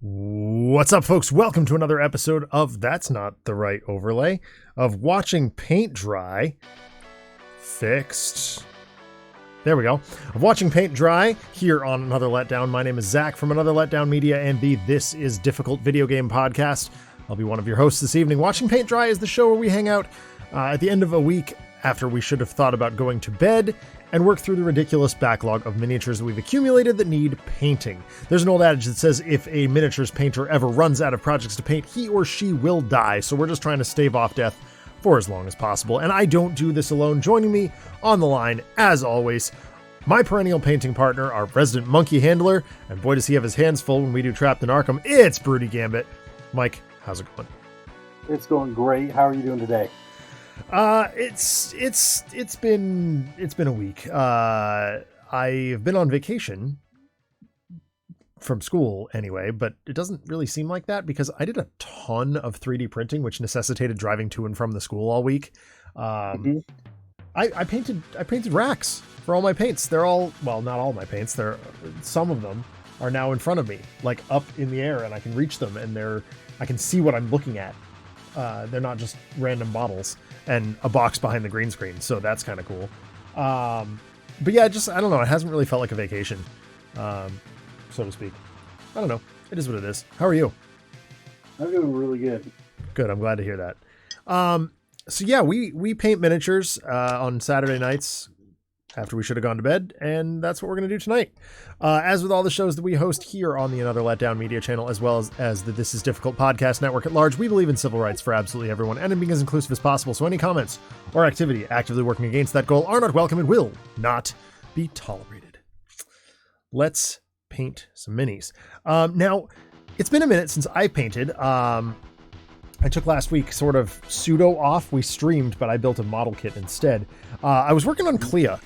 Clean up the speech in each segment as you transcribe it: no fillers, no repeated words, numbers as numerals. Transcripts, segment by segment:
What's up, folks? Welcome to another episode of That's Not the Right Overlay, of watching paint dry. Fixed. There we go. Of watching paint dry here on Another Letdown. My name is Zach from Another Letdown Media and the This Is Difficult video game podcast. I'll be one of your hosts this evening. Watching Paint Dry is the show where we hang out at the end of a week after we should have thought about going to bed and work through the ridiculous backlog of miniatures that we've accumulated that need painting. There's an old adage that says if a miniatures painter ever runs out of projects to paint, he or she will die. So we're just trying to stave off death for as long as possible. And I don't do this alone. Joining me on the line, as always, my perennial painting partner, our resident monkey handler, and boy does he have his hands full when we do Trapped in Arkham, it's Broody Gambit. Mike, how's it going? It's going great. How are you doing today? It's been a week. I've been on vacation from school anyway, but it doesn't really seem like that because I did a ton of 3D printing, which necessitated driving to and from the school all week. I painted racks for all my paints. They're all, well, not all my paints. Some of them are now in front of me, like up in the air, and I can reach them, and I can see what I'm looking at. They're not just random bottles and a box behind the green screen, so that's kind of cool. But yeah, I don't know. It hasn't really felt like a vacation, so to speak. I don't know. It is what it is. How are you? I'm doing really good. Good. I'm glad to hear that. So yeah, we paint miniatures on Saturday nights after we should have gone to bed, and that's what we're going to do tonight. As with all the shows that we host here on the Another Letdown Media channel, as well as the This Is Difficult podcast network at large, we believe in civil rights for absolutely everyone and in being as inclusive as possible, so any comments or activity actively working against that goal are not welcome and will not be tolerated. Let's paint some minis. Now, it's been a minute since I painted. I took last week sort of pseudo off. We streamed, but I built a model kit instead. I was working on Clea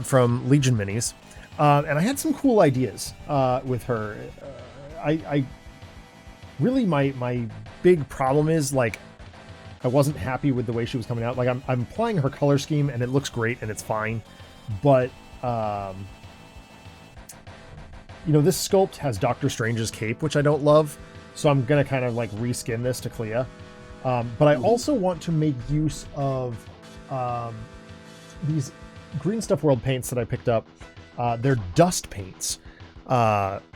from Legion Minis, and I had some cool ideas with her. I really, my big problem is, like, I wasn't happy with the way she was coming out. Like, I'm applying her color scheme, and it looks great, and it's fine, but this sculpt has Doctor Strange's cape, which I don't love. So I'm going to kind of like reskin this to Clea. But I also want to make use of these Green Stuff World paints that I picked up. They're dust paints,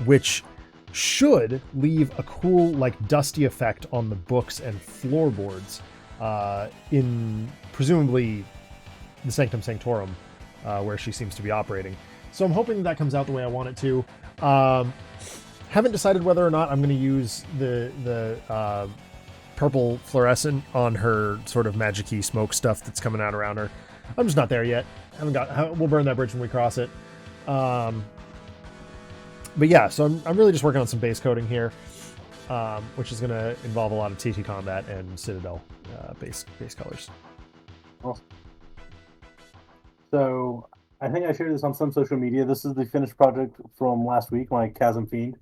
which should leave a cool, like, dusty effect on the books and floorboards in presumably the Sanctum Sanctorum, where she seems to be operating. So I'm hoping that comes out the way I want it to. Haven't decided whether or not I'm going to use the purple fluorescent on her sort of magic-y smoke stuff that's coming out around her. I'm just not there yet. We'll burn that bridge when we cross it. But yeah, so I'm really just working on some base coating here, which is going to involve a lot of TT Combat and Citadel base colors. Awesome. So I think I shared this on some social media. This is the finished project from last week, my Chasm Fiend.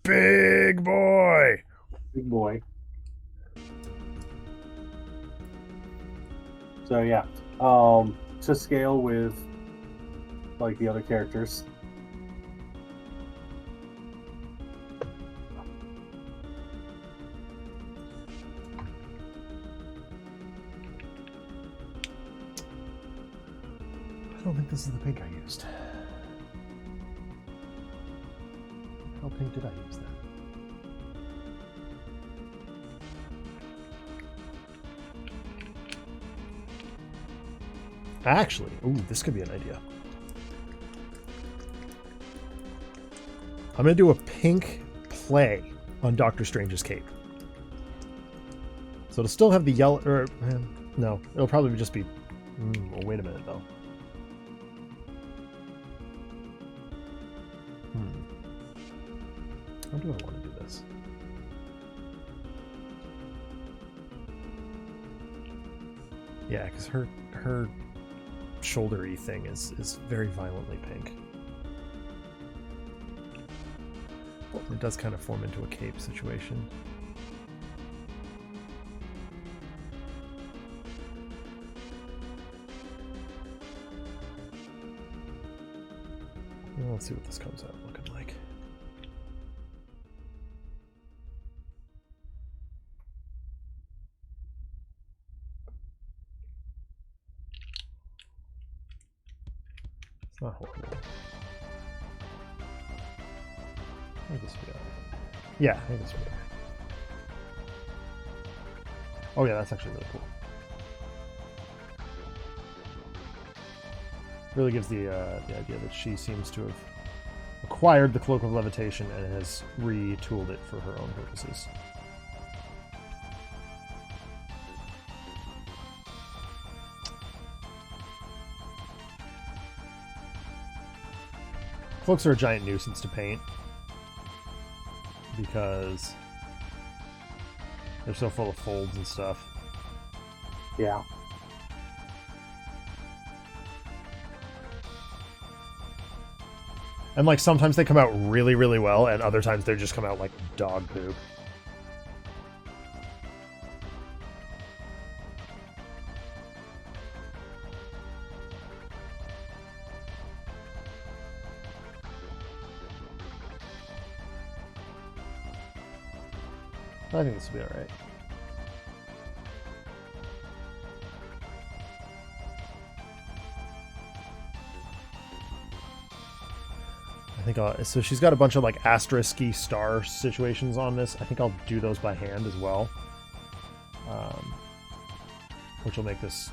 Big boy. Big boy. So yeah, to scale with like the other characters. I don't think this is the pink I used. How pink did I use that? Actually, this could be an idea. I'm going to do a pink play on Doctor Strange's cape. So it'll still have the yellow, no, it'll probably just be, well, wait a minute though. How do I want to do this? Yeah, because her shouldery thing is very violently pink. It does kind of form into a cape situation. Let's see what this comes out looking like. Not horrible. I think this will be alright. Yeah, I think this will be alright. Oh yeah, that's actually really cool. Really gives the idea that she seems to have acquired the Cloak of Levitation and has retooled it for her own purposes. Cloaks are a giant nuisance to paint because they're so full of folds and stuff. Yeah. And like sometimes they come out really, really well, and other times they just come out like dog poop. I think this will be alright. I think so she's got a bunch of like asterisk-y star situations on this. I think I'll do those by hand as well. Which will make this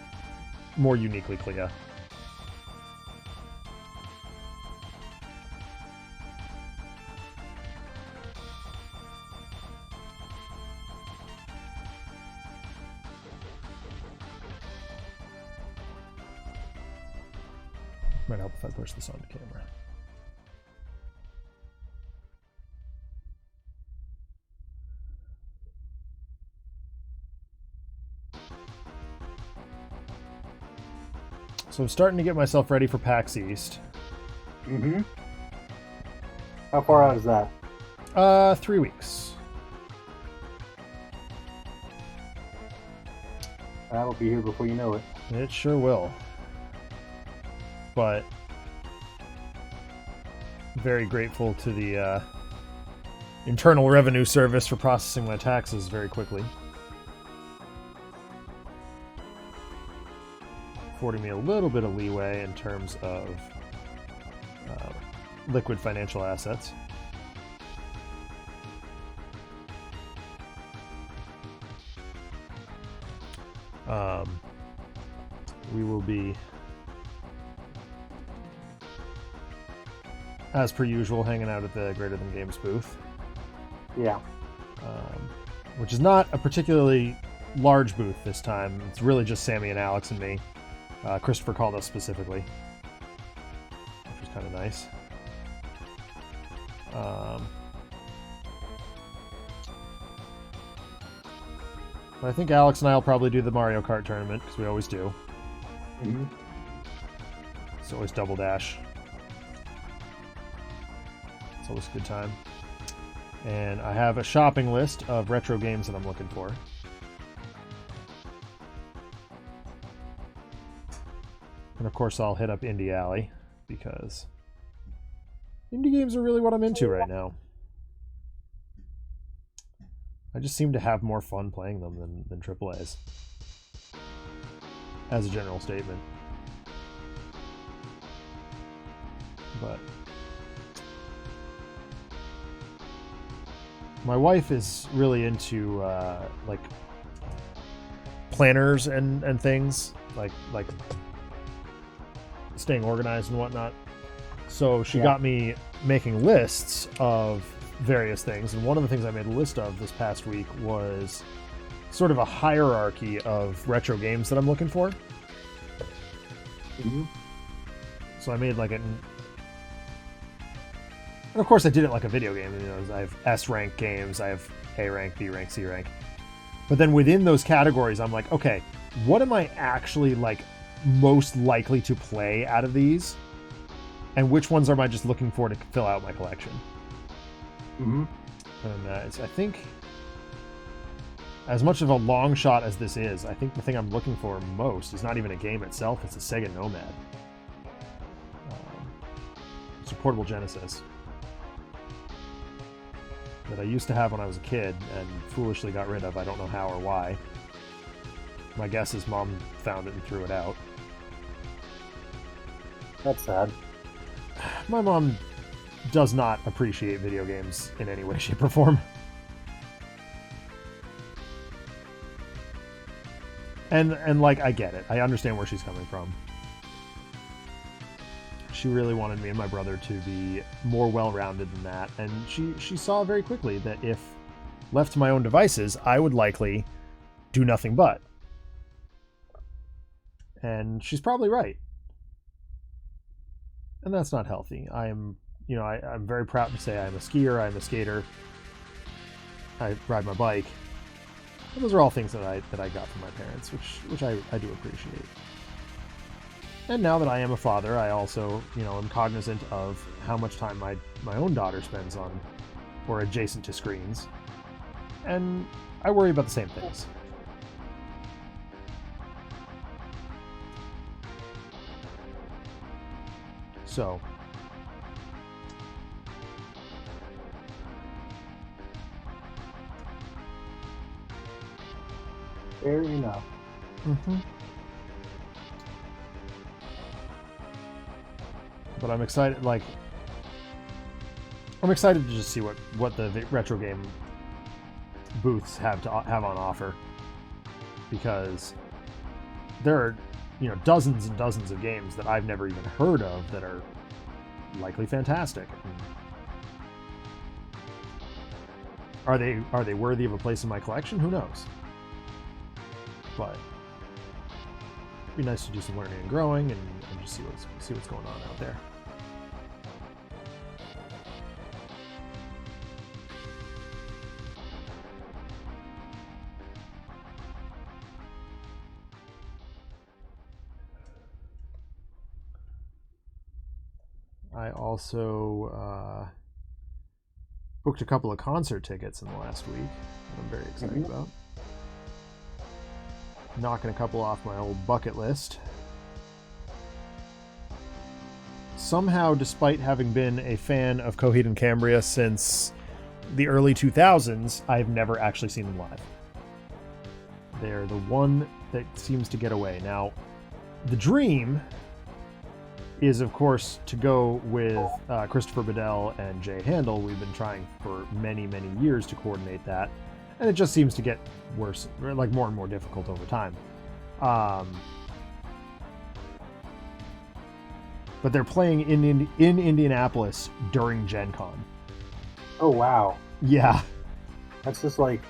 more uniquely Clea. Might help if I push this onto camera. So I'm starting to get myself ready for PAX East. Mm-hmm. How far out is that? 3 weeks. That'll be here before you know it. It sure will. But very grateful to the Internal Revenue Service for processing my taxes very quickly. Affording me a little bit of leeway in terms of liquid financial assets. We will be, as per usual, hanging out at the Greater Than Games booth. Yeah. Which is not a particularly large booth this time. It's really just Sammy and Alex and me. Christopher called us specifically, which was kind of nice. I think Alex and I will probably do the Mario Kart tournament, because we always do. Mm-hmm. It's always double dash. It's always a good time. And I have a shopping list of retro games that I'm looking for. And of course I'll hit up Indie Alley, because indie games are really what I'm into right now. I just seem to have more fun playing them than AAAs. As a general statement. But my wife is really into like planners and things, like staying organized and whatnot. So she got me making lists of various things, and one of the things I made a list of this past week was sort of a hierarchy of retro games that I'm looking for. Mm-hmm. So I made like and of course I did it like a video game. You know, I have S rank games, I have A rank, B rank, C rank. But then within those categories, I'm like, okay, what am I actually like most likely to play out of these, and which ones am I just looking for to fill out my collection? Mm-hmm. And I think, as much of a long shot as this is, I think the thing I'm looking for most is not even a game itself, it's a Sega Nomad. It's a portable Genesis that I used to have when I was a kid and foolishly got rid of. I don't know how or why. My guess is Mom found it and threw it out. That's sad. My mom does not appreciate video games in any way, shape, or form. And like, I get it. I understand where she's coming from. She really wanted me and my brother to be more well-rounded than that, and she saw very quickly that if left to my own devices, I would likely do nothing but. And she's probably right. And that's not healthy. I'm very proud to say I'm a skier, I'm a skater, I ride my bike. And those are all things that I got from my parents, which I do appreciate. And now that I am a father, I also, am cognizant of how much time my own daughter spends on or adjacent to screens. And I worry about the same things. So, fair enough. mm-hmm. But I'm excited. I'm excited to just see what the retro game booths have on offer, because there are dozens and dozens of games that I've never even heard of that are likely fantastic. Are they worthy of a place in my collection? Who knows? But it'd be nice to do some learning and growing and just see what's going on out there. I also booked a couple of concert tickets in the last week that I'm very excited about. Knocking a couple off my old bucket list. Somehow, despite having been a fan of Coheed and Cambria since the early 2000s, I've never actually seen them live. They're the one that seems to get away. Now, the dream is, of course, to go with Christopher Bedell and Jay Handel. We've been trying for many, many years to coordinate that, and it just seems to get worse, like more and more difficult over time. But they're playing in Indianapolis during Gen Con. Oh, wow. Yeah. That's just like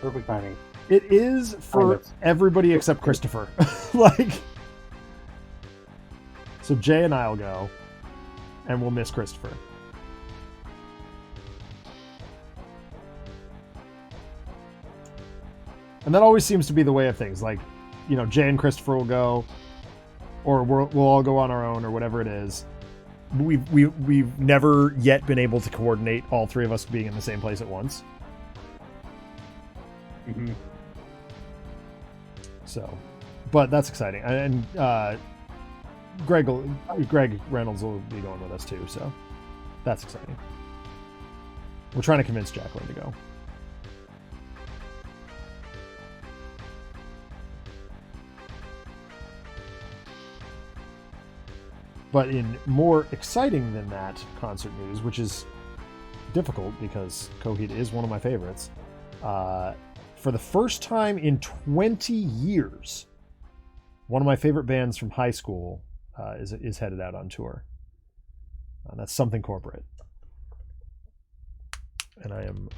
perfect timing. It is for everybody except Christopher. So Jay and I'll go, and we'll miss Christopher. And that always seems to be the way of things. Jay and Christopher will go, or we'll all go on our own, or whatever it is. We've never yet been able to coordinate all three of us being in the same place at once. Mm-hmm. So, but that's exciting. And Greg Reynolds will be going with us too, so that's exciting. We're trying to convince Jacqueline to go. But in more exciting than that concert news, which is difficult because Coheed is one of my favorites, for the first time in 20 years, one of my favorite bands from high school is headed out on tour. That's Something Corporate. And I am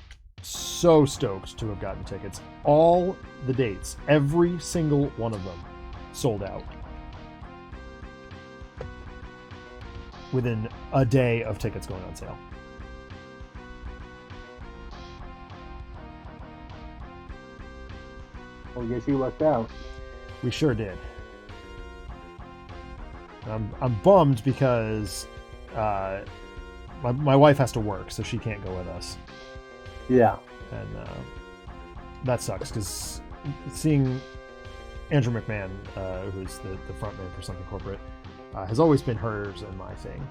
so stoked to have gotten tickets. All the dates, every single one of them, sold out within a day of tickets going on sale. Well, I guess you lucked out. We sure did. I'm bummed because my wife has to work, so she can't go with us. Yeah. And that sucks, because seeing Andrew McMahon, who's the frontman for Something Corporate, has always been hers and my thing.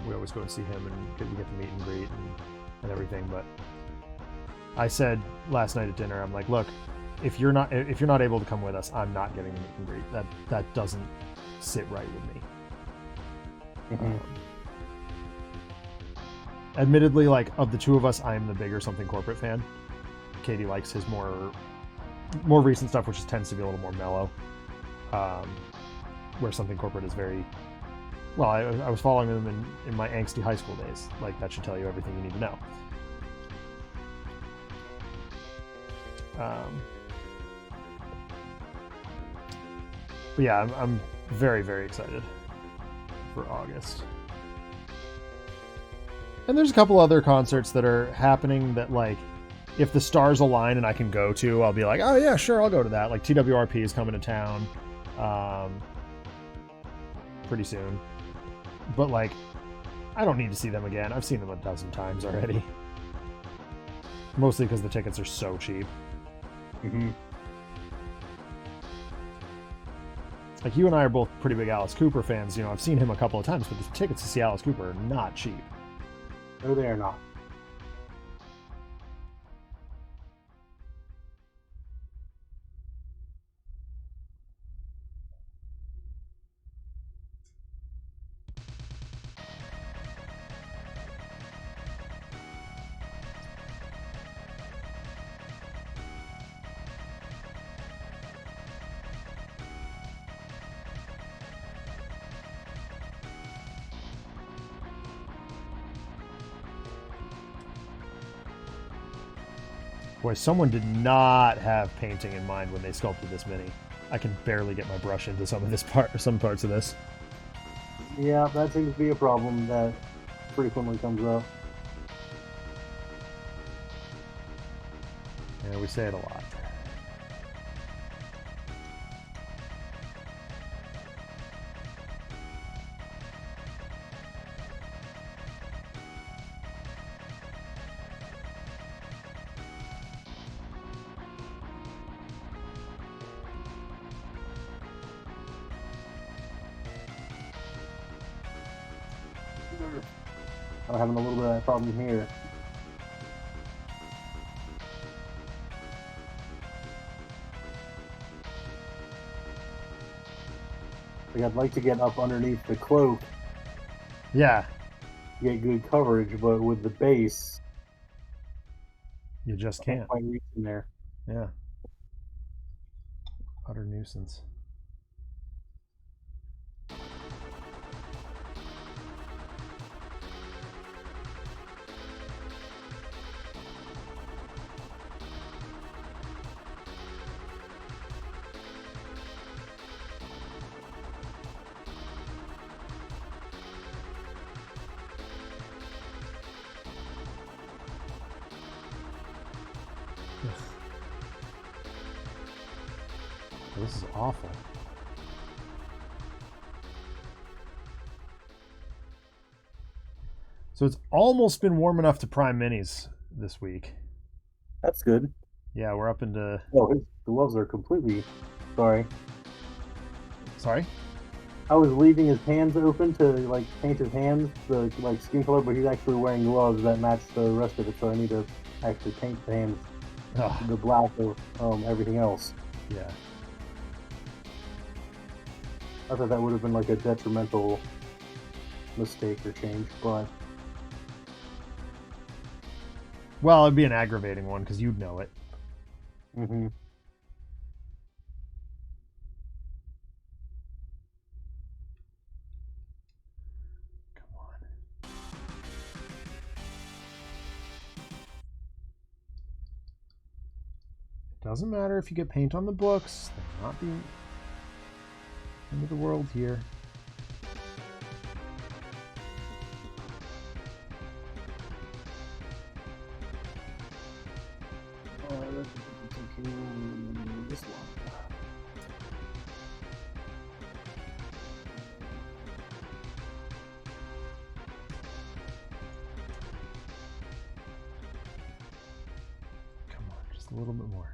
We always go to see him, and we get to meet and greet and everything. But I said last night at dinner, I'm like, look, if you're not able to come with us, I'm not getting the meet and greet. That doesn't sit right with me. Mhm. Admittedly, like of the two of us, I am the bigger Something Corporate fan. Katie likes his more recent stuff, which tends to be a little more mellow. Where Something Corporate is very well. I was following them in my angsty high school days. Like that should tell you everything you need to know. But yeah, I'm very, very excited for August. And there's a couple other concerts that are happening that, like, if the stars align and I can go to, I'll be like, oh yeah, sure, I'll go to that. Like TWRP is coming to town pretty soon. But like, I don't need to see them again. I've seen them a dozen times already. Mostly because the tickets are so cheap. Mm-hmm. Like, you and I are both pretty big Alice Cooper fans. You know, I've seen him a couple of times, but the tickets to see Alice Cooper are not cheap. No, they are not. Boy, someone did not have painting in mind when they sculpted this mini. I can barely get my brush into some parts of this. Yeah, that seems to be a problem that frequently comes up. Yeah, we say it a lot. I'm having a little bit of that problem here. Like, I'd like to get up underneath the cloak, Yeah, get good coverage, but with the base, you just I can't can't. quite reach in there. Yeah. Utter nuisance. This is awful. So it's almost been warm enough to prime minis this week. That's good. Yeah, we're up into... Oh, his gloves are completely... Sorry. Sorry? I was leaving his hands open to, like, paint his hands, the, like, skin color, but he's actually wearing gloves that match the rest of it, so I need to actually paint the hands the black of everything else. Yeah. I thought that would have been, like, a detrimental mistake or change, but... Well, it'd be an aggravating one, because you'd know it. Mm-hmm. Come on. It doesn't matter if you get paint on the books. They're not the end of the world here. This one. Come on, just a little bit more.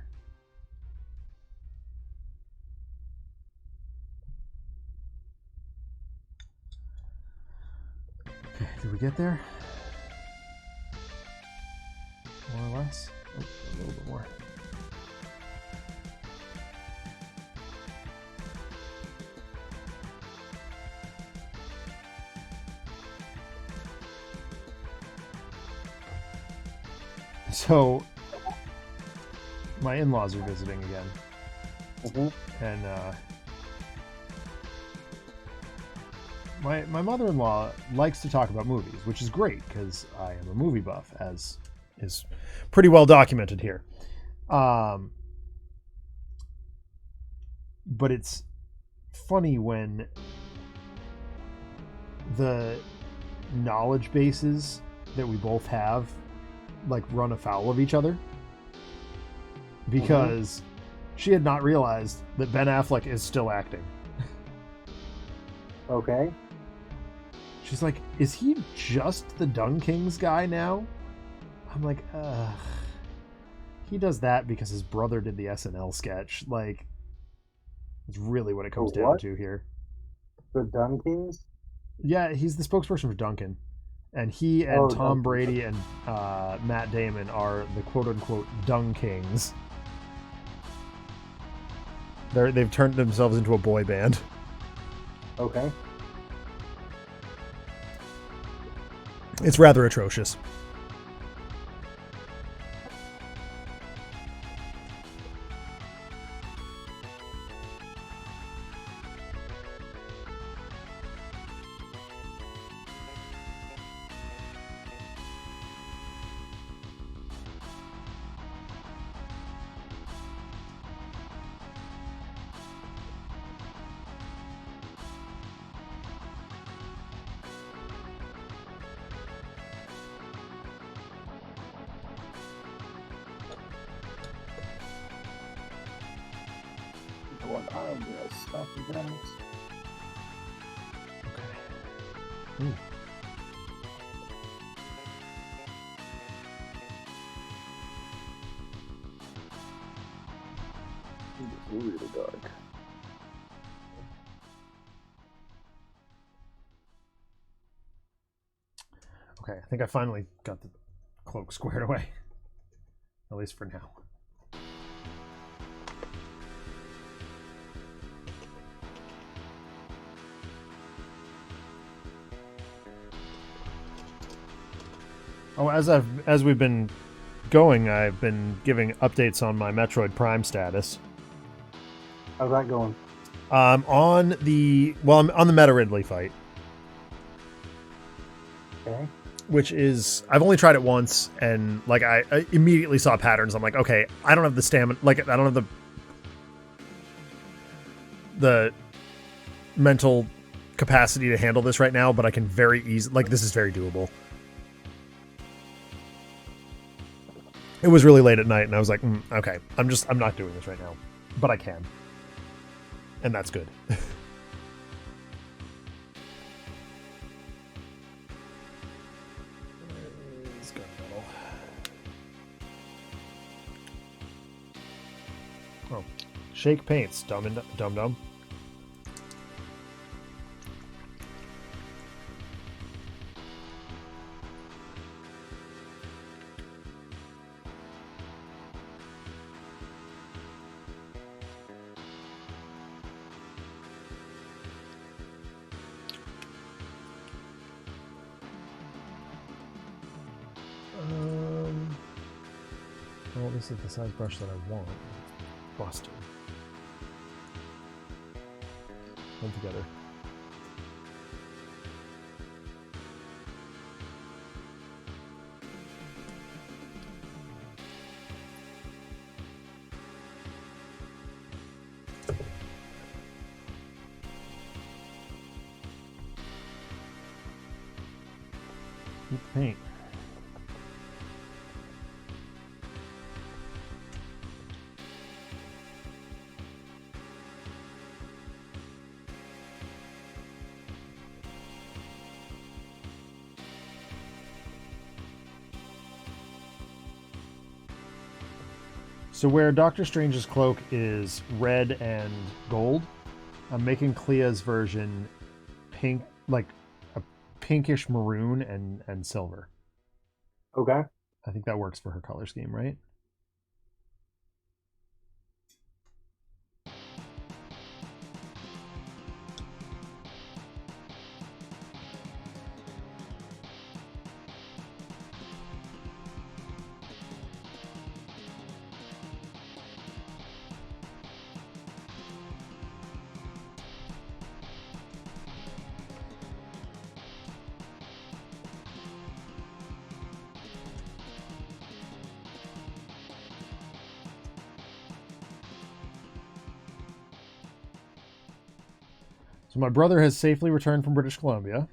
Okay, did we get there? More or less? Oh, a little bit more. So my in-laws are visiting again, and my mother-in-law likes to talk about movies, which is great because I am a movie buff, as is pretty well documented here. But it's funny when the knowledge bases that we both have like run afoul of each other, because she had not realized that Ben Affleck is still acting. Okay. She's like, is he just the Dung Kings guy now? I'm like, he does that because his brother did the SNL sketch. Like, it's really what it comes down to here. The Dung Kings? Yeah, he's the spokesperson for Duncan. And he and Tom Brady and Matt Damon are the quote-unquote Dung Kings. They've turned themselves into a boy band. Okay. It's rather atrocious. Okay. It's really dark. Okay, I think I finally got the cloak squared away. At least for now. Oh, as we've been going, I've been giving updates on my Metroid Prime status. How's that going? I'm on the Meta Ridley fight. Okay. Which is, I've only tried it once, and like I immediately saw patterns. I'm like, okay, I don't have the stamina, like I don't have the mental capacity to handle this right now, but I can very easily, like, this is very doable. It was really late at night, and I was like, okay, I'm not doing this right now, but I can, and that's good. Oh, shake paints, dumb. Well, this is the size brush that I want. Busted. Hold together. Keep the paint. So where Doctor Strange's cloak is red and gold, I'm making Clea's version pink, like a pinkish maroon and silver. Okay. I think that works for her color scheme, right? So my brother has safely returned from British Columbia.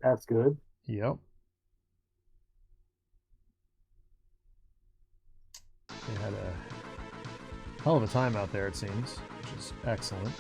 That's good. Yep. They had a hell of a time out there, it seems, which is excellent.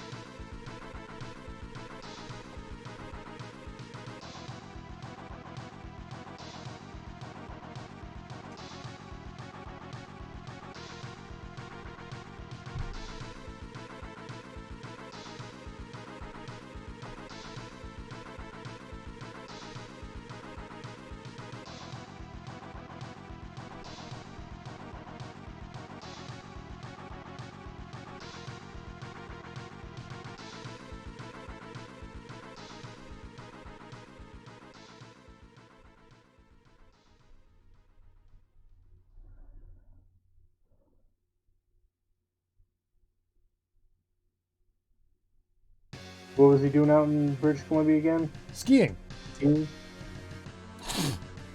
What was he doing out in British Columbia again? Skiing. Skiing?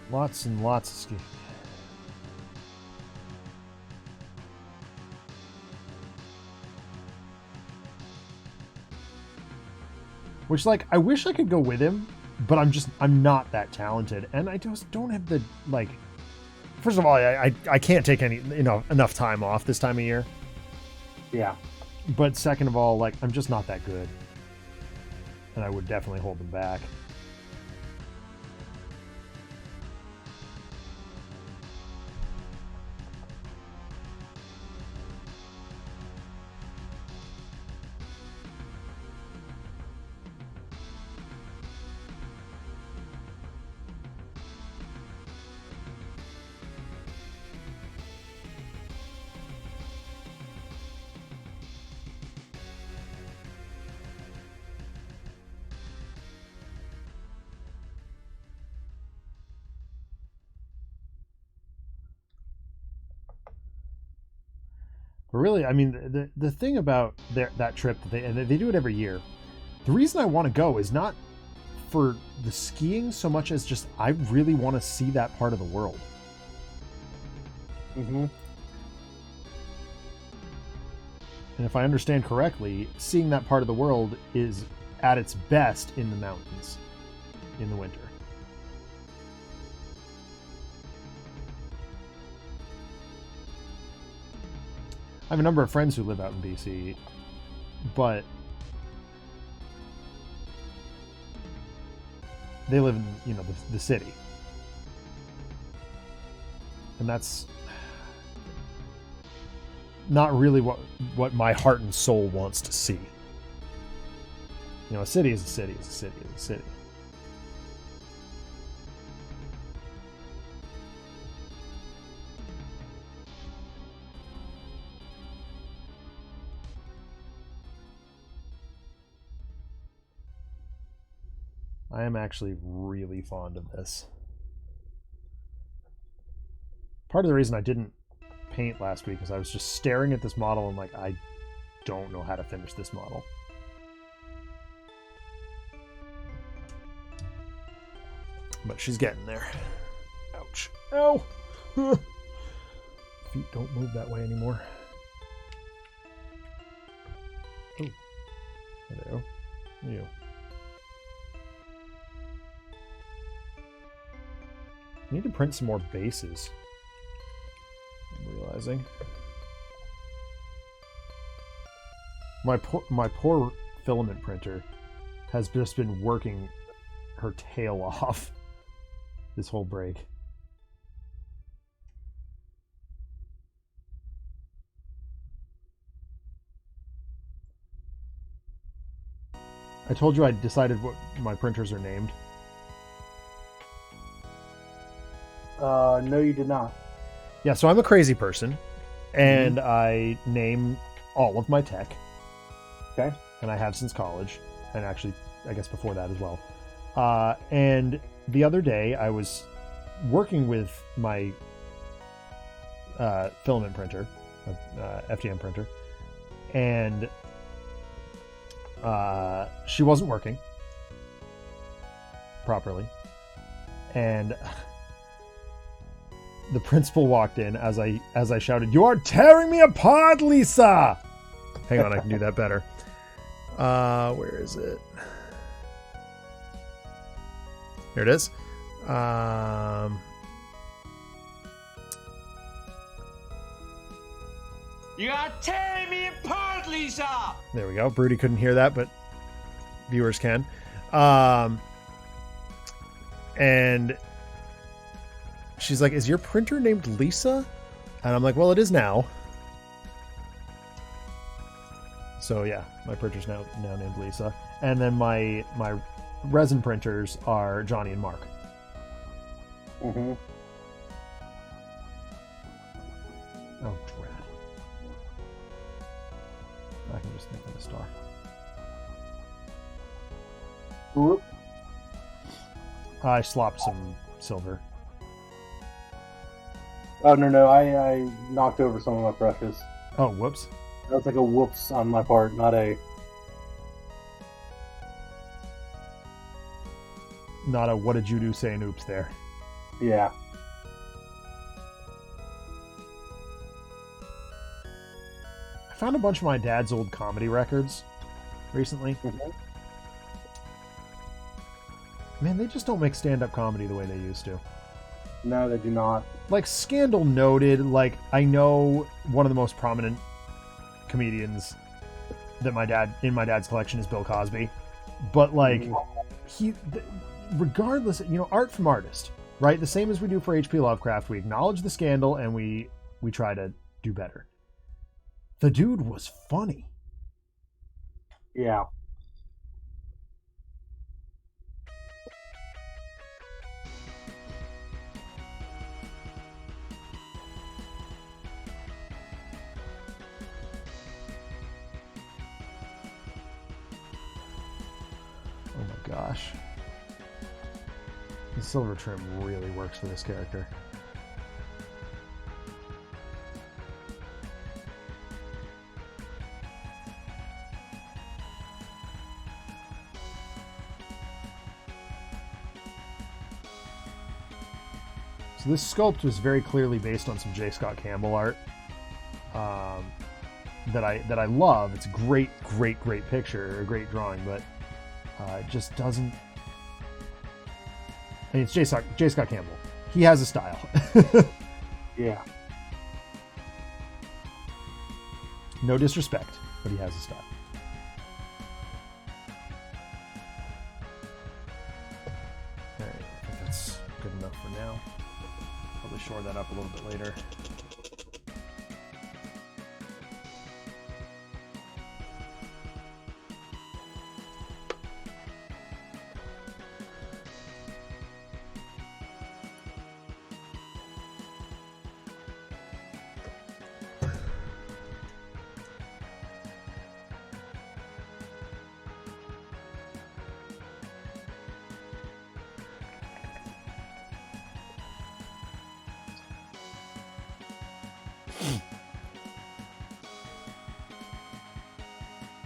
Lots and lots of skiing. Which, like, I wish I could go with him, but I'm not that talented. And I just don't have the, like, first of all, I can't take enough time off this time of year. Yeah. But second of all, like, I'm just not that good. And I would definitely hold them back. But really, I mean, the thing about that trip, they do it every year. The reason I want to go is not for the skiing so much as just I really want to see that part of the world. Mm-hmm. And if I understand correctly, seeing that part of the world is at its best in the mountains in the winter. I have a number of friends who live out in BC, but they live in, the city. And that's not really what my heart and soul wants to see. A city is a city is a city is a city. I am actually really fond of this. Part of the reason I didn't paint last week is I was just staring at this model and like, I don't know how to finish this model. But she's getting there. Ouch. Ow! Feet don't move that way anymore. Oh. Hello. You. I need to print some more bases. I'm realizing. My poor filament printer has just been working her tail off this whole break. I told you I decided what my printers are named. No, you did not. Yeah, so I'm a crazy person, and I name all of my tech. Okay. And I have since college, and actually, I guess before that as well. And the other day, I was working with my filament printer, FDM printer, and she wasn't working properly, and the principal walked in as I shouted, "You are tearing me apart, Lisa!" Hang on, I can do that better. Where is it? Here it is. You are tearing me apart, Lisa! There we go. Broody couldn't hear that, but viewers can. And she's like, is your printer named Lisa? And I'm like, well, it is now. So yeah, my printer's now named Lisa. And then my resin printers are Johnny and Mark. Mm-hmm. Oh, drat. I can just make it a star. Whoop. I slopped some silver. Oh, no, I knocked over some of my brushes. Oh, whoops. That was like a whoops on my part, not a... Not a what did you do saying oops there. Yeah. I found a bunch of my dad's old comedy records recently. Mm-hmm. Man, they just don't make stand-up comedy the way they used to. No, they do not. Like, Scandal noted, like, I know one of the most prominent comedians that my dad's collection is Bill Cosby. But, like, regardless, art from artist, right? The same as we do for H.P. Lovecraft. We acknowledge the scandal and we try to do better. The dude was funny. Yeah. Oh my gosh. The silver trim really works for this character. So this sculpt was very clearly based on some J. Scott Campbell art that I love. It's a great picture, a great drawing, but it just doesn't. I mean, it's J. Scott Campbell. He has a style. Yeah. No disrespect, but he has a style. Alright, I think that's good enough for now. Probably shore that up a little bit later.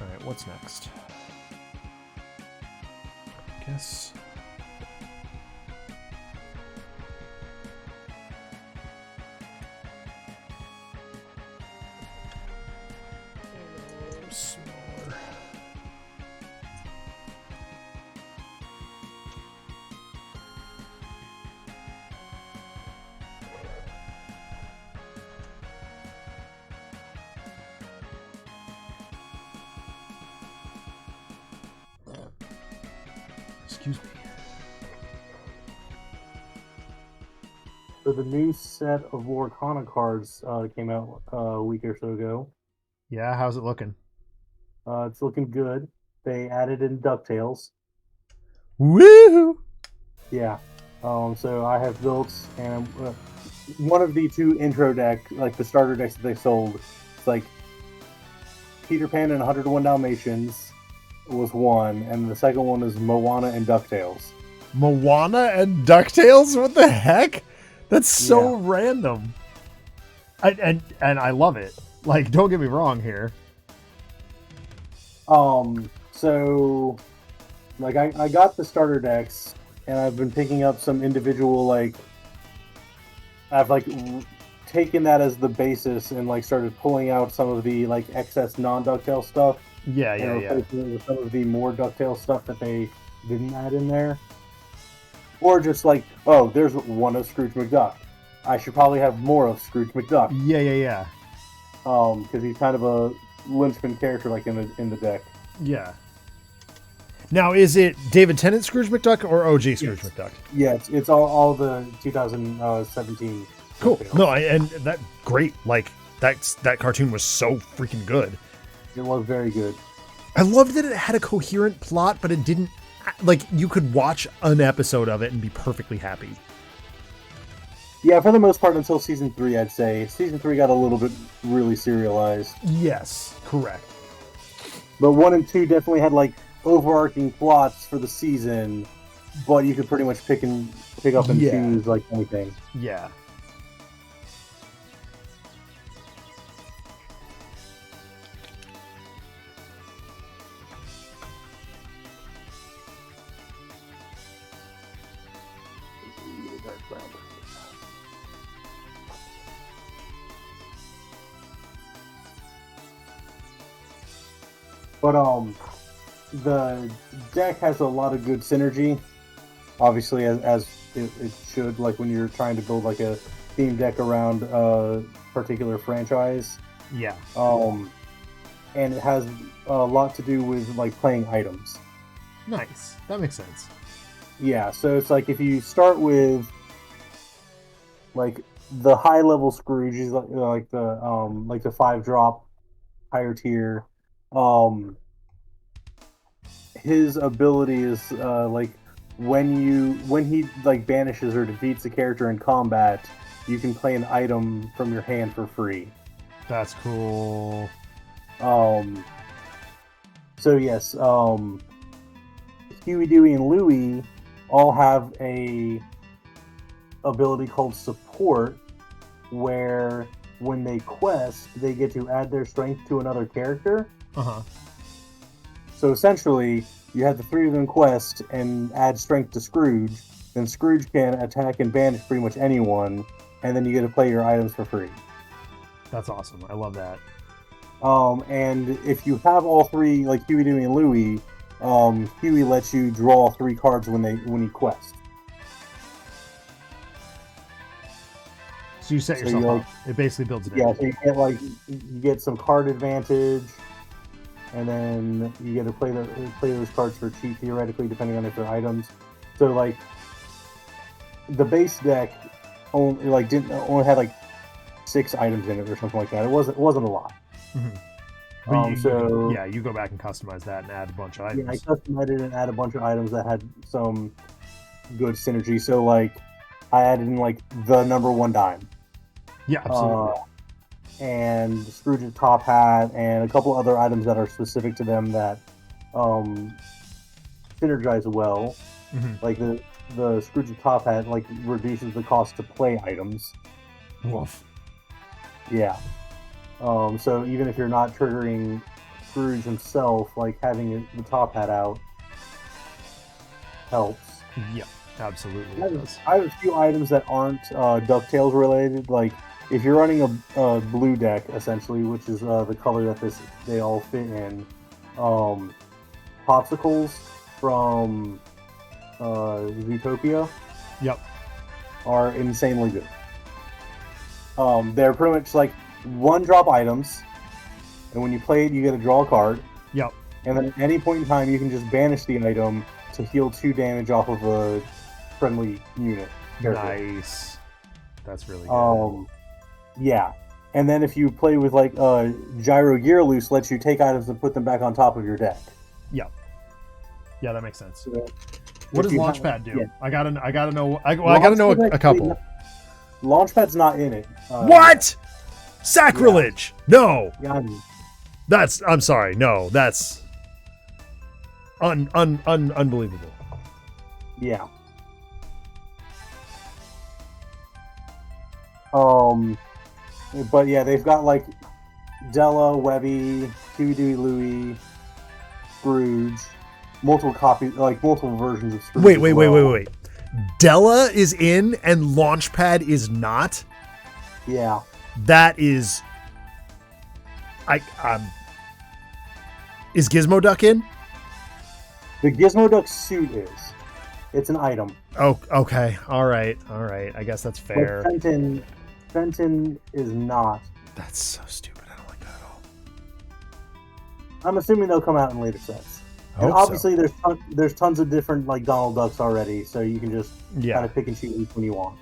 Alright, what's next? I guess. Smaller. Excuse me. So the new set of Lorcana cards came out a week or so ago. Yeah, how's it looking? It's looking good. They added in DuckTales. Woo! Yeah. So I have built and one of the two intro deck, like the starter decks that they sold. It's like Peter Pan and 101 Dalmatians was one, and the second one is Moana and DuckTales. Moana and DuckTales? What the heck? That's so random. And I love it. Like, don't get me wrong here. So like I got the starter decks and I've been picking up some individual, like I've like taken that as the basis and like started pulling out some of the like excess non-DuckTales stuff Yeah, and replacing it with some of the more DuckTales stuff that they didn't add in there. Or just like, oh, there's one of Scrooge McDuck. I should probably have more of Scrooge McDuck. Yeah. Because he's kind of a linchpin character, like in the deck. Yeah. Now, is it David Tennant Scrooge McDuck or OG Scrooge McDuck? Yeah, it's all the 2017. Cool. DuckTales. No, and that great. Like that cartoon was so freaking good. It was very good. I loved that it had a coherent plot, but it didn't. Like, you could watch an episode of it and be perfectly happy. Yeah, for the most part, until season 3, I'd say. Season 3 got a little bit really serialized. Yes, correct. But 1 and 2 definitely had, like, overarching plots for the season, but you could pretty much pick up and choose, like, anything. Yeah. But the deck has a lot of good synergy. Obviously, as it should, like when you're trying to build like a theme deck around a particular franchise. Yeah. And it has a lot to do with like playing items. Nice. That makes sense. Yeah, so it's like if you start with like the high level Scrooge, is like the 5-drop higher tier. His ability is like when he like banishes or defeats a character in combat, you can play an item from your hand for free. That's cool. So yes, Huey, Dewey, and Louie all have a ability called support, where when they quest, they get to add their strength to another character. So essentially, you have the 3 of them quest and add strength to Scrooge. Then Scrooge can attack and banish pretty much anyone, and then you get to play your items for free. That's awesome. I love that. And if you have all 3, like Huey, Dewey, and Louie, Huey lets you draw 3 cards when you quest. So you set yourself up. It basically builds it. Yeah, so you get some card advantage, and then you get to play those cards for cheap theoretically, depending on if they're items. So like the base deck only had like 6 items in it or something like that. It wasn't a lot. But you go back and customize that and add a bunch of items. Yeah, I customized it and added a bunch of items that had some good synergy. So like I added in like the number 1 dime. Yeah, absolutely. And Scrooge's top hat and a couple other items that are specific to them that synergize well. Like the Scrooge's top hat like reduces the cost to play items. Woof. Yeah. So even if you're not triggering Scrooge himself, like having the top hat out helps. Yeah, absolutely. I have a few items that aren't DuckTales related. Like if you're running a blue deck, essentially, which is the color that they all fit in, popsicles from Zootopia. Yep. Are insanely good. They're pretty much like 1-drop items, and when you play it, you get to draw a card. Yep. And then at any point in time, you can just banish the item to heal 2 damage off of a friendly unit. Nice. That's really good. Yeah. And then if you play with like Gyro Gear Loose, lets you take items and put them back on top of your deck. Yep. Yeah, that makes sense. So, what does Launchpad do? Yeah. I gotta know. I gotta know a couple. Launchpad's not in it. What? Sacrilege! Yeah. No. Yeah, I mean, I'm sorry. No, that's unbelievable. Yeah. But yeah, they've got like Della, Webby, Huey, Dewey, Louie, Scrooge, multiple versions of Scrooge. Wait. Della is in and Launchpad is not? Yeah. That is Is Gizmo Duck in? The Gizmo Duck suit is. It's an item. Oh, okay. All right. I guess that's fair. But Fenton is not. That's so stupid. I don't like that at all. I'm assuming they'll come out in later sets. I And hope obviously, there's tons of different like Donald Ducks already, so you can just kind of pick and choose which one you want.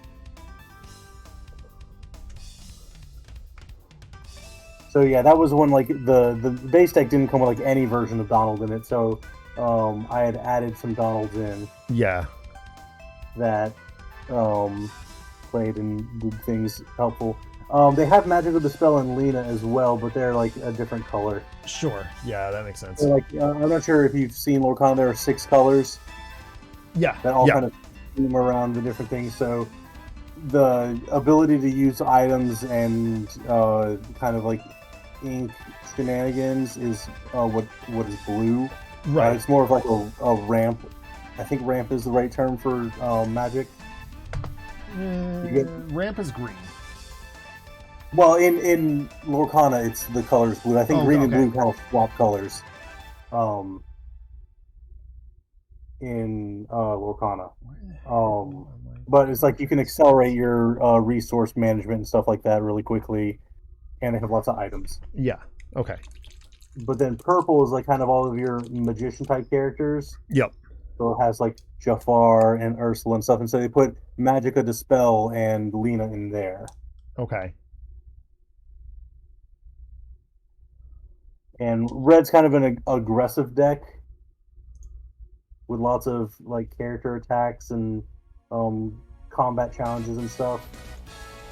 So yeah, that was one like the base deck didn't come with like any version of Donald in it, so I had added some Donalds in. Yeah. That played and did things helpful. They have Magical Dispel and Lena as well, but they're like a different color. Sure. Yeah, that makes sense. So, like I'm not sure if you've seen Lorcana. There are 6 colors. Yeah. That all kind of zoom around the different things. So the ability to use items and kind of like ink shenanigans is what is blue. Right. It's more of like a ramp. I think ramp is the right term for magic. Ramp is green. Well, in Lorcana, it's the colors blue. I think green and blue kind of swap colors. In Lorcana. But it's like you can accelerate your resource management and stuff like that really quickly, and they have lots of items. Yeah. Okay. But then purple is like kind of all of your magician type characters. Yep. So it has like Jafar and Ursula and stuff, and so they put Magica Dispel and Lena in there. Okay. And red's kind of an aggressive deck with lots of like character attacks and combat challenges and stuff.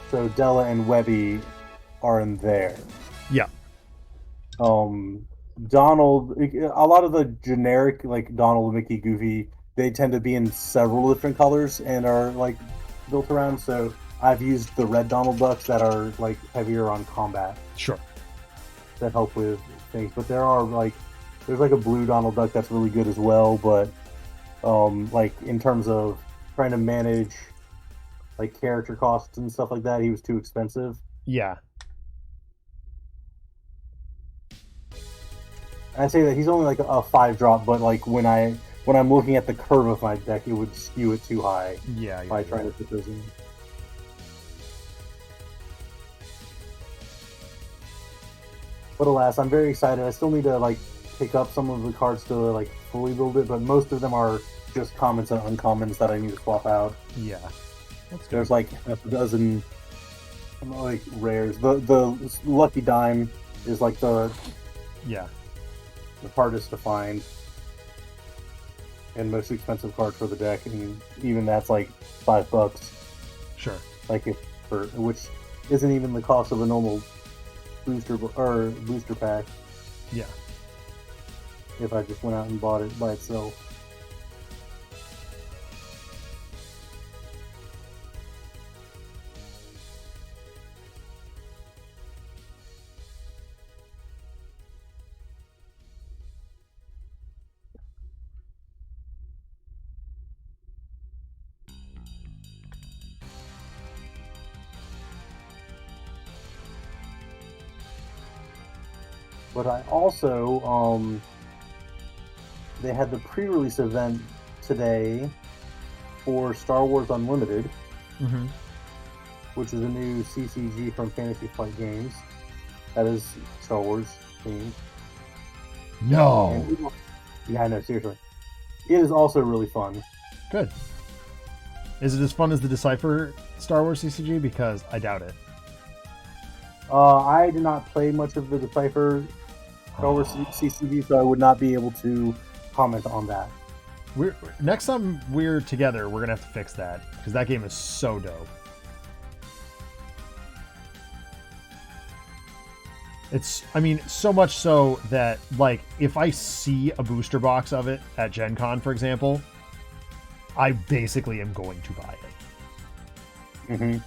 So Della and Webby are in there. Yeah. Donald, a lot of the generic like Donald, Mickey, Goofy, they tend to be in several different colors and are like built around. So I've used the red Donald Ducks that are like heavier on combat. Sure. That help with things, but there's like a blue Donald Duck that's really good as well. But like in terms of trying to manage like character costs and stuff like that, he was too expensive. Yeah. And I say that he's only like a 5-drop, but like when I'm looking at the curve of my deck, it would skew it too high. Yeah. By trying to put those in. But alas, I'm very excited. I still need to like pick up some of the cards to like fully build it, but most of them are just commons and uncommons that I need to swap out. Yeah. That's good. There's like a dozen like rares. The Lucky Dime is like the hardest to find and most expensive card for the deck, and even that's like $5. Sure. Like which isn't even the cost of a normal booster pack. Yeah. If I just went out and bought it by itself. But I also, they had the pre-release event today for Star Wars Unlimited, which is a new CCG from Fantasy Flight Games. That is Star Wars themed. No. Yeah, I know, seriously. It is also really fun. Good. Is it as fun as the Decipher Star Wars CCG? Because I doubt it. I did not play much of the Decipher Star Wars CCG, so I would not be able to comment on that. Next time we're together, we're gonna have to fix that because that game is so dope. I mean, so much so that like if I see a booster box of it at Gen Con, for example, I basically am going to buy it. Mm-hmm.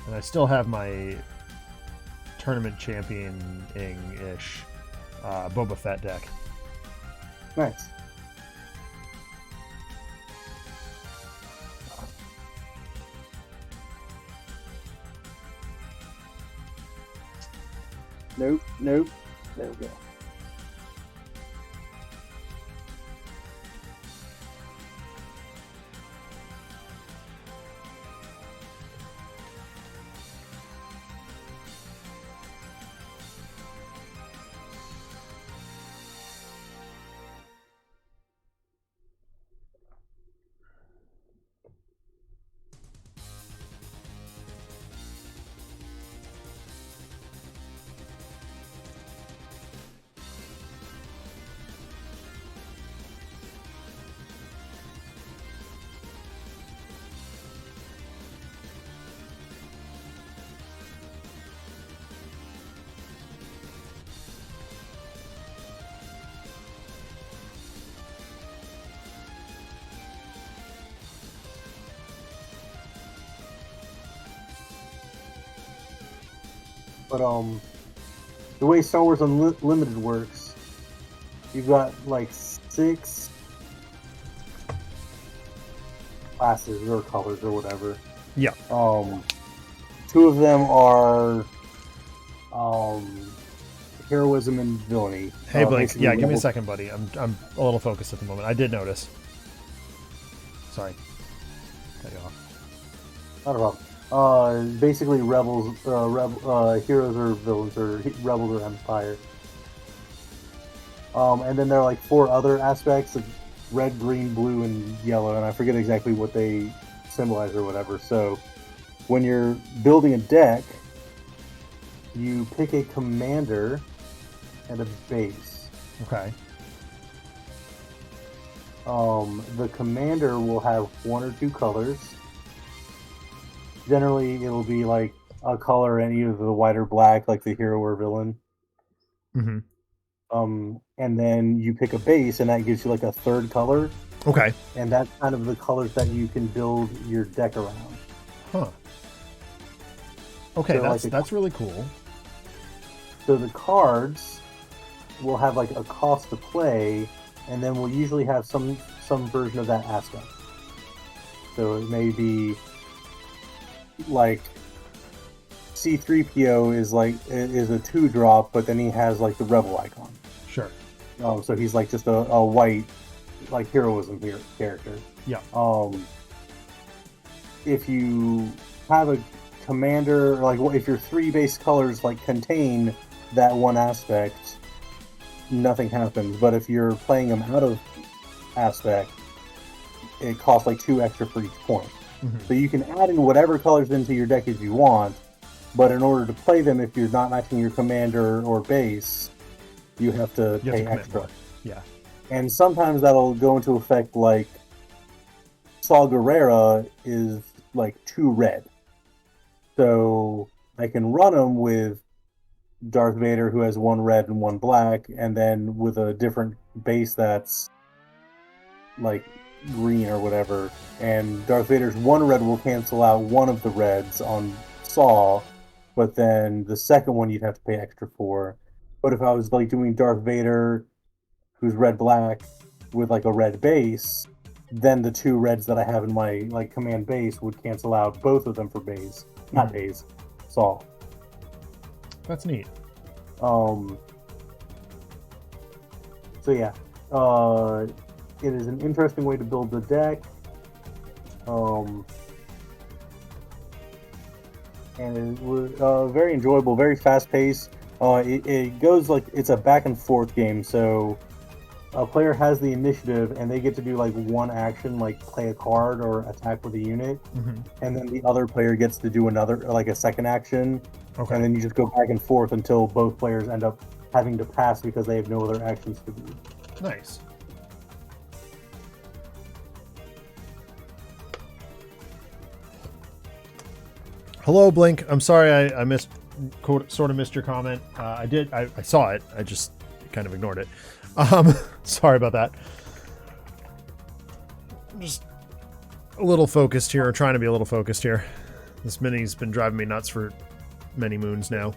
And I still have my tournament championing-ish Boba Fett deck. Nice. Nope. There we go. But the way Star Wars Unlimited works, you've got like 6 classes or colors or whatever. Yeah. 2 of them are heroism and villainy. Hey, Blink. Basically Yeah, give me a level- second, buddy. I'm a little focused at the moment. I did notice. Sorry. Cut you off. Not a problem. Basically rebels, heroes or villains, or rebels or empire. And then there are like 4 other aspects of red, green, blue, and yellow, and I forget exactly what they symbolize or whatever. So when you're building a deck, you pick a commander and a base. Okay. The commander will have 1 or 2 colors. Generally, it'll be like a color in either the white or black, like the hero or villain. Mm-hmm. And then you pick a base, and that gives you like a 3rd color, Okay. and that's kind of the colors that you can build your deck around. Huh. Okay, So, like, that's really cool. So the cards will have like a cost to play, and then we'll usually have some version of that aspect. So it may be like C-3PO is a 2-drop, but then he has like the rebel icon. Sure. So he's like just a white like heroism character. Yeah. If you have a commander, like if your 3 base colors like contain that one aspect, nothing happens. But if you're playing them out of aspect, it costs like 2 extra for each point. Mm-hmm. So you can add in whatever colors into your deck as you want, but in order to play them, if you're not matching your commander or base, you have to You have pay to commit extra. more. Yeah. And sometimes that'll go into effect, like Saw Gerrera is like 2 red. So I can run them with Darth Vader, who has 1 red and 1 black, and then with a different base that's like green or whatever. And Darth Vader's 1 red will cancel out one of the reds on Saw, but then the second one you'd have to pay extra for. But if I was like doing Darth Vader, who's red-black, with like a red base, then the 2 reds that I have in my like command base would cancel out both of them for base. Not base, Saw. That's neat. So yeah, it is an interesting way to build the deck. And it was very enjoyable, very fast-paced. It goes like it's a back-and-forth game, so a player has the initiative, and they get to do like one action, like play a card or attack with a unit, Mm-hmm. and then the other player gets to do another, like a second action, Okay. and then you just go back and forth until both players end up having to pass because they have no other actions to do. Nice. Hello, Blink. I'm sorry I missed, sort of missed your comment. I saw it. I just kind of ignored it. Sorry about that. I'm just a little focused here, or trying to be a little focused here. This mini's been driving me nuts for many moons now.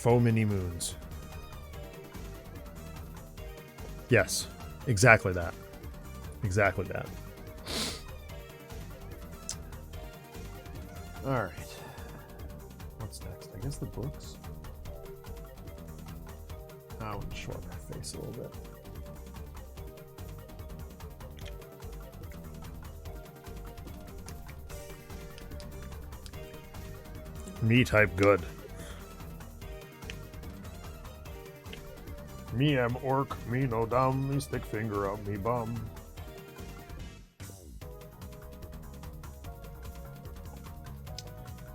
faux mini moons. Yes, exactly that. Exactly that. All right. What's next? I guess the books. I want to show up my face a little bit. Me type good. Me am orc, me no dumb, me stick finger up me bum.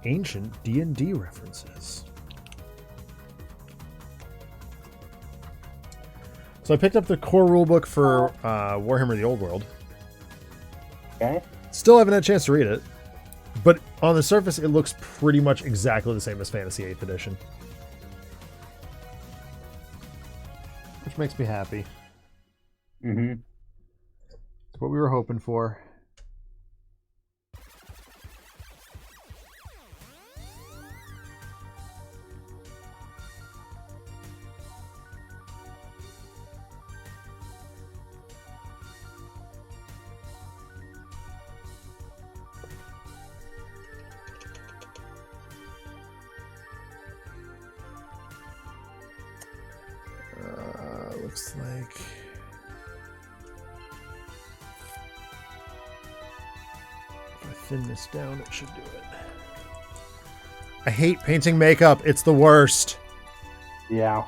Ancient D&D references. So I picked up the core rulebook for Warhammer the Old World. Okay. Still haven't had a chance to read it. But on the surface, it looks pretty much exactly the same as Fantasy 8th Edition. Which makes me happy. Mm-hmm. It's what we were hoping for. Looks like if I thin this down, it should do it. I hate painting makeup. It's the worst. Yeah.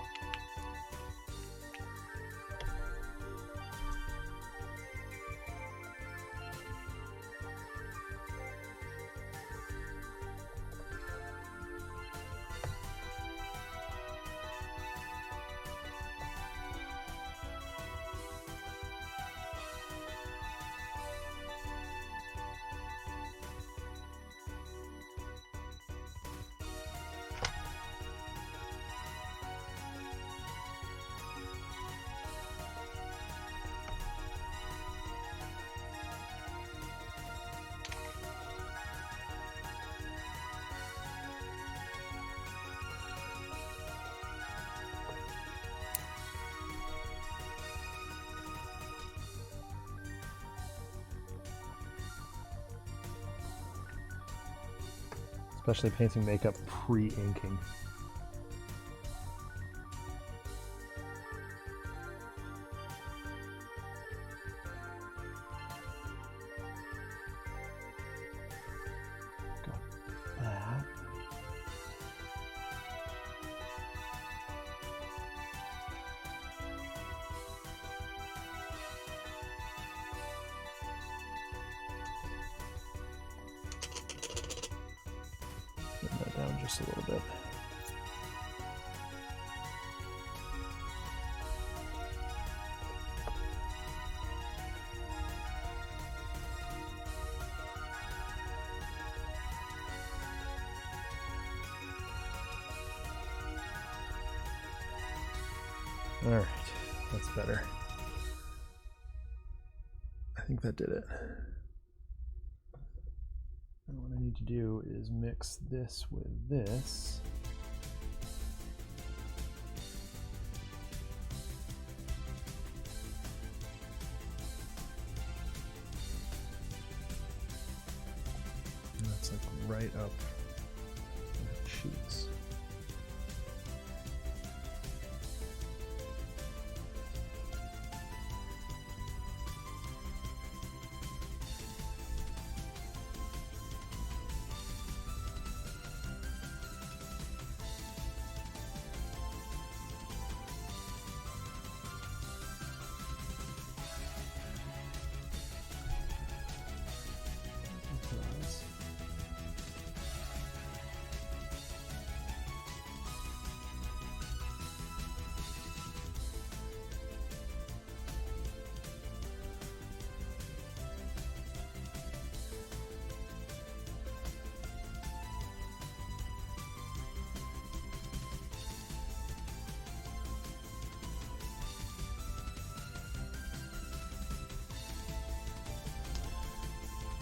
Especially painting makeup pre-inking. Got that. Bring that down just a little bit. All right, that's better. I think that did it. And what I need to do is mix this with this. And that's like right up the cheeks.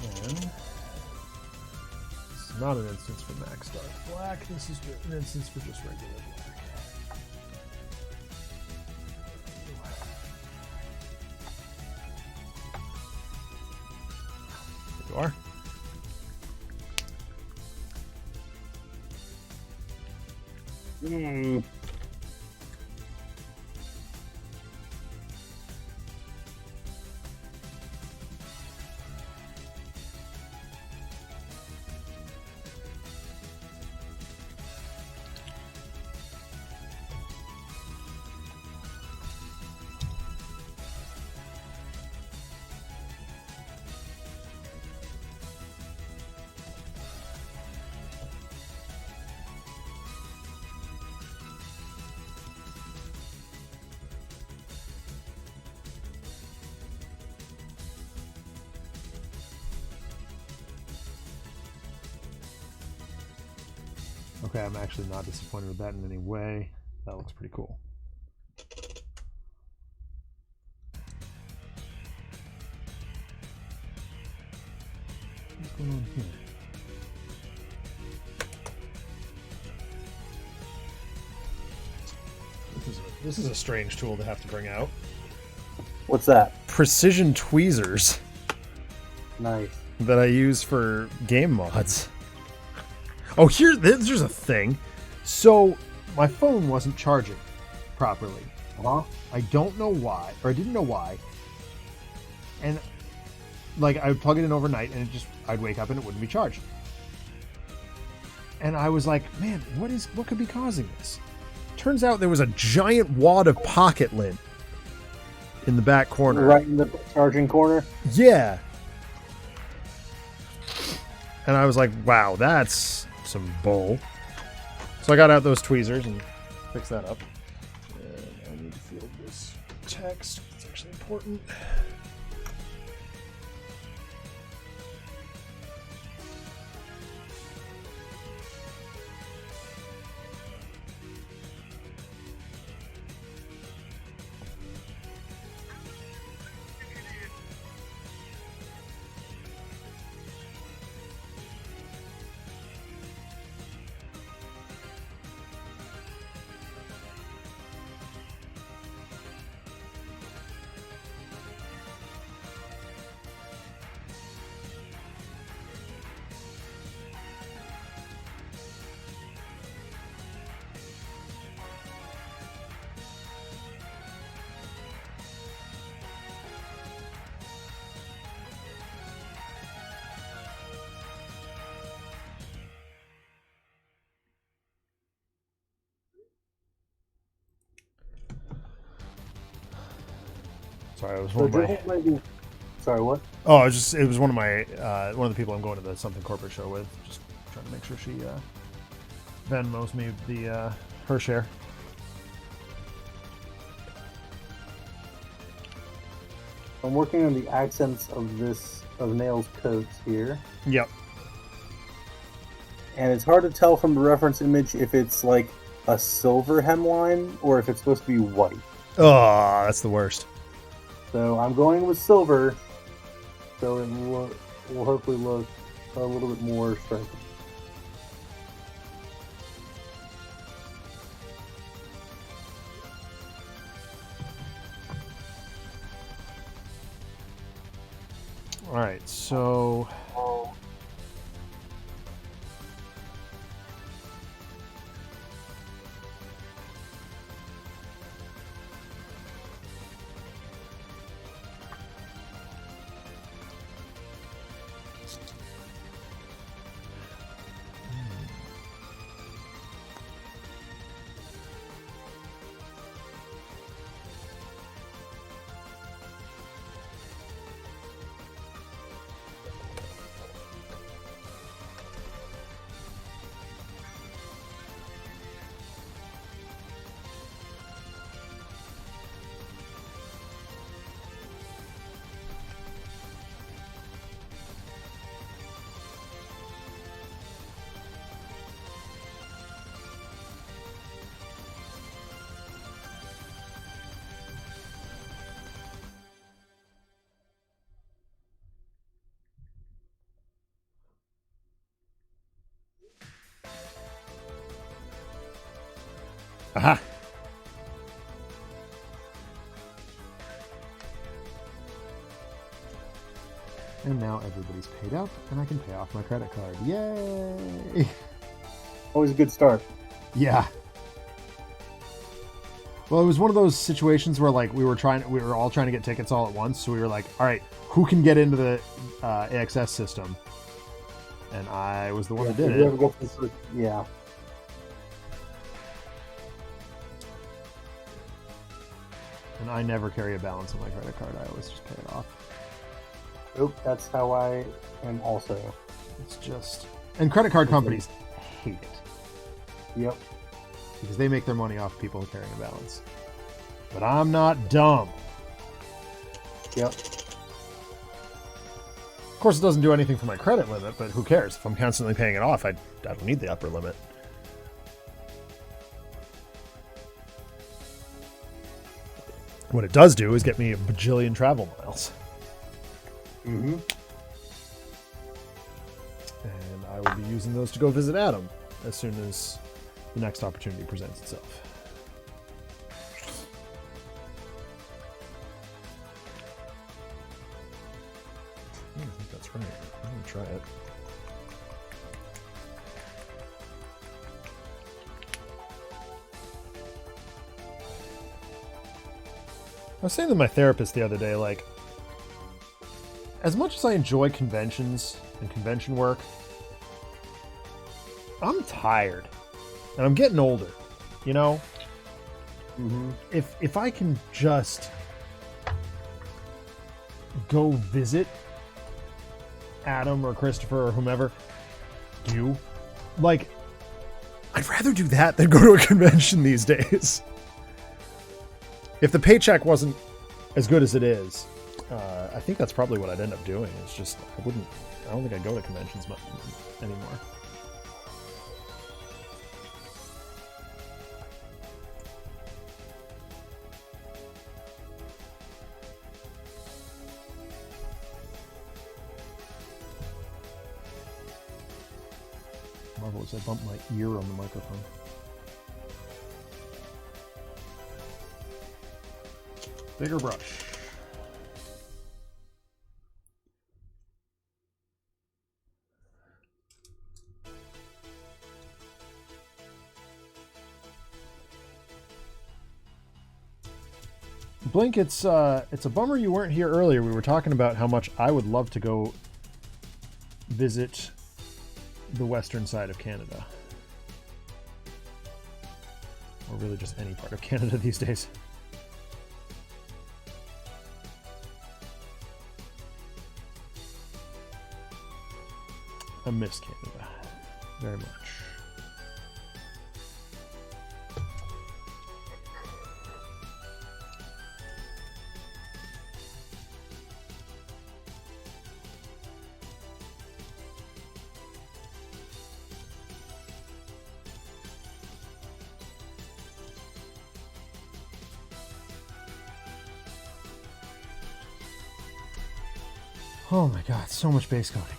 And this is not an instance for Max Dark Black. This is an instance for just regular black. Mm. Okay, I'm actually not disappointed with that in any way. That looks pretty cool. What's going on here? This is a strange tool to have to bring out. What's that? Precision tweezers Nice. that I use for game mods. Oh, there's a thing. So my phone wasn't charging properly. Huh? I don't know why, or I didn't know why. And like I would plug it in overnight, and I'd wake up and it wouldn't be charged. And I was like, man, what could be causing this? Turns out there was a giant wad of pocket lint in the back corner. Right in the charging corner? Yeah. And I was like, wow, that's some bull. So I got out those tweezers and fixed that up. And I need to field this text. It's actually important. Sorry, it was one of my. Sorry, what? Oh, it was one of my one of the people I'm going to the something corporate show with. Just trying to make sure she Venmos me the her share. I'm working on the accents of Nail's coats here. Yep. And it's hard to tell from the reference image if it's like a silver hemline or if it's supposed to be white. Oh, that's the worst. So I'm going with silver, so it will hopefully look a little bit more striking. All right, so aha. And now everybody's paid up, and I can pay off my credit card. Yay! Always a good start. Yeah. Well, it was one of those situations where like we were all trying to get tickets all at once. So we were like, all right, who can get into the AXS system? And I was the one that did it. Yeah. And I never carry a balance on my credit card. I always just pay it off. Nope, that's how I am also. It's just... And credit card companies hate it. Yep. Because they make their money off people carrying a balance. But I'm not dumb. Yep. Of course, it doesn't do anything for my credit limit, but who cares? If I'm constantly paying it off, I don't need the upper limit. What it does do is get me a bajillion travel miles. Mm-hmm. And I will be using those to go visit Adam as soon as the next opportunity presents itself. I think that's right. I'm going to try it. I was saying to my therapist the other day, like, as much as I enjoy conventions and convention work, I'm tired. And I'm getting older, you know? Mm-hmm. If I can just go visit Adam or Christopher or whomever, like, I'd rather do that than go to a convention these days. If the paycheck wasn't as good as it is, I think that's probably what I'd end up doing. It's just, I don't think I'd go to conventions much anymore. Marvelous, I bumped my ear on the microphone. Bigger brush. Blink, it's a bummer you weren't here earlier. We were talking about how much I would love to go visit the western side of Canada. Or really just any part of Canada these days. I miss Canada very much. Oh my god, so much base coating.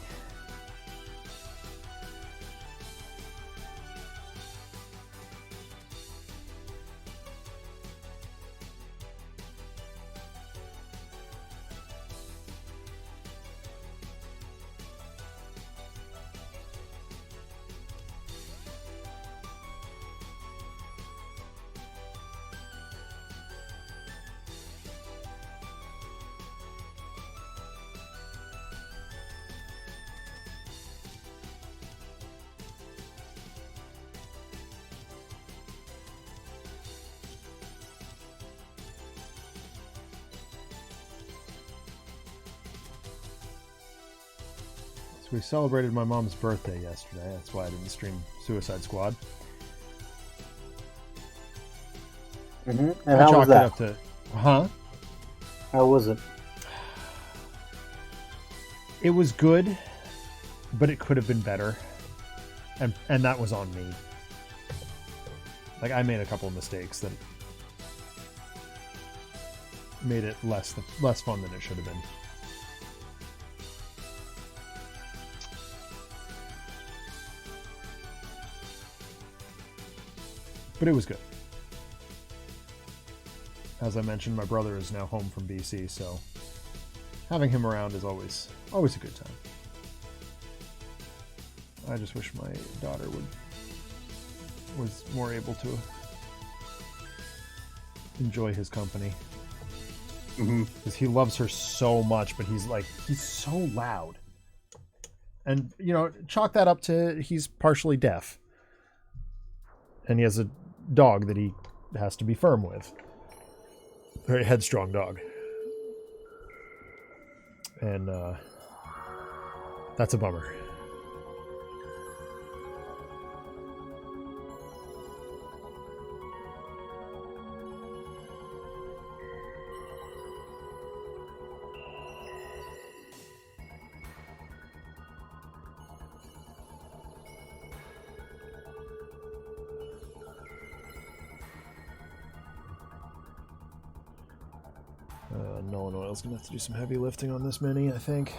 We celebrated my mom's birthday yesterday. That's why I didn't stream Suicide Squad. Mm-hmm. And how was that? Huh? How was it? It was good, but it could have been better. And that was on me. Like, I made a couple of mistakes that made it less fun than it should have been. But it was good. As I mentioned, my brother is now home from BC, so having him around is always a good time. I just wish my daughter was more able to enjoy his company. Mm-hmm. Because he loves her so much, but he's so loud. And, chalk that up to he's partially deaf. And he has a dog that he has to be firm with. Very headstrong dog. And that's a bummer. Nolan Oil's going to have to do some heavy lifting on this mini, I think.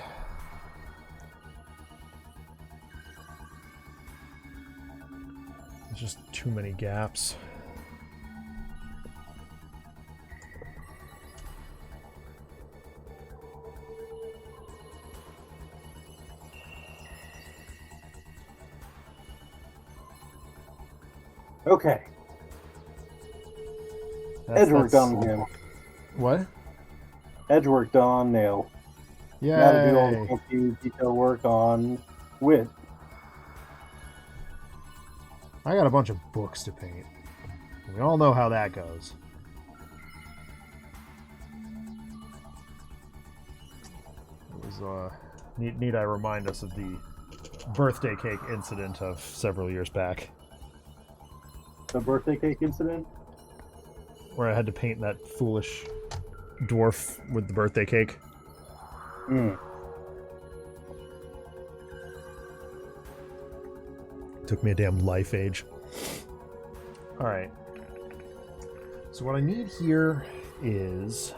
There's just too many gaps. Okay. Edgework done him. What? Edgework done nail. Yeah. Now to do all the funky detail work on wit. I got a bunch of books to paint. We all know how that goes. It was need I remind us of the birthday cake incident of several years back. The birthday cake incident? Where I had to paint that foolish dwarf with the birthday cake. Took me a damn life age. Alright. So what I need here is...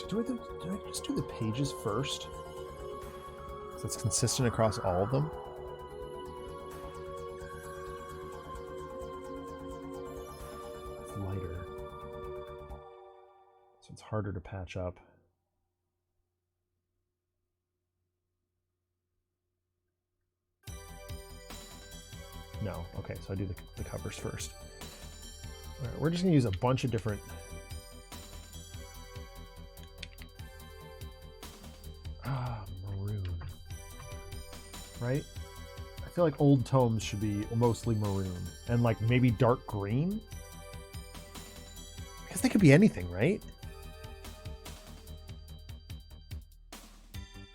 Do I just do the pages first? So it's consistent across all of them? It's lighter. So it's harder to patch up. No. Okay, so I do the covers first. All right, we're just going to use a bunch of different... maroon. Right? I feel like old tomes should be mostly maroon. And like maybe dark green? I guess they could be anything, right?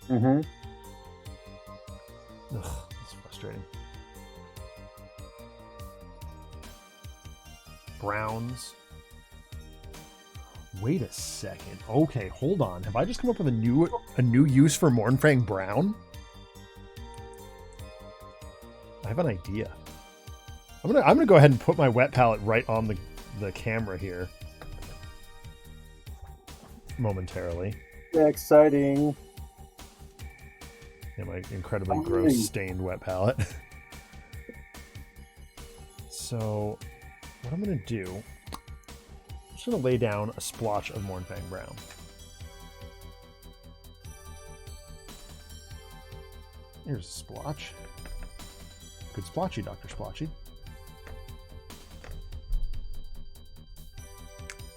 Mm-hmm. Ugh, that's frustrating. Browns. Wait a second. Okay, hold on. Have I just come up with a new use for Mornfang Brown? I have an idea. I'm gonna go ahead and put my wet palette right on the camera here. Momentarily. Yeah, exciting. Yeah, my incredibly gross stained wet palette. So what I'm going to do, I'm just going to lay down a splotch of Mornfang Brown. Here's a splotch. Good splotchy, Dr. Splotchy.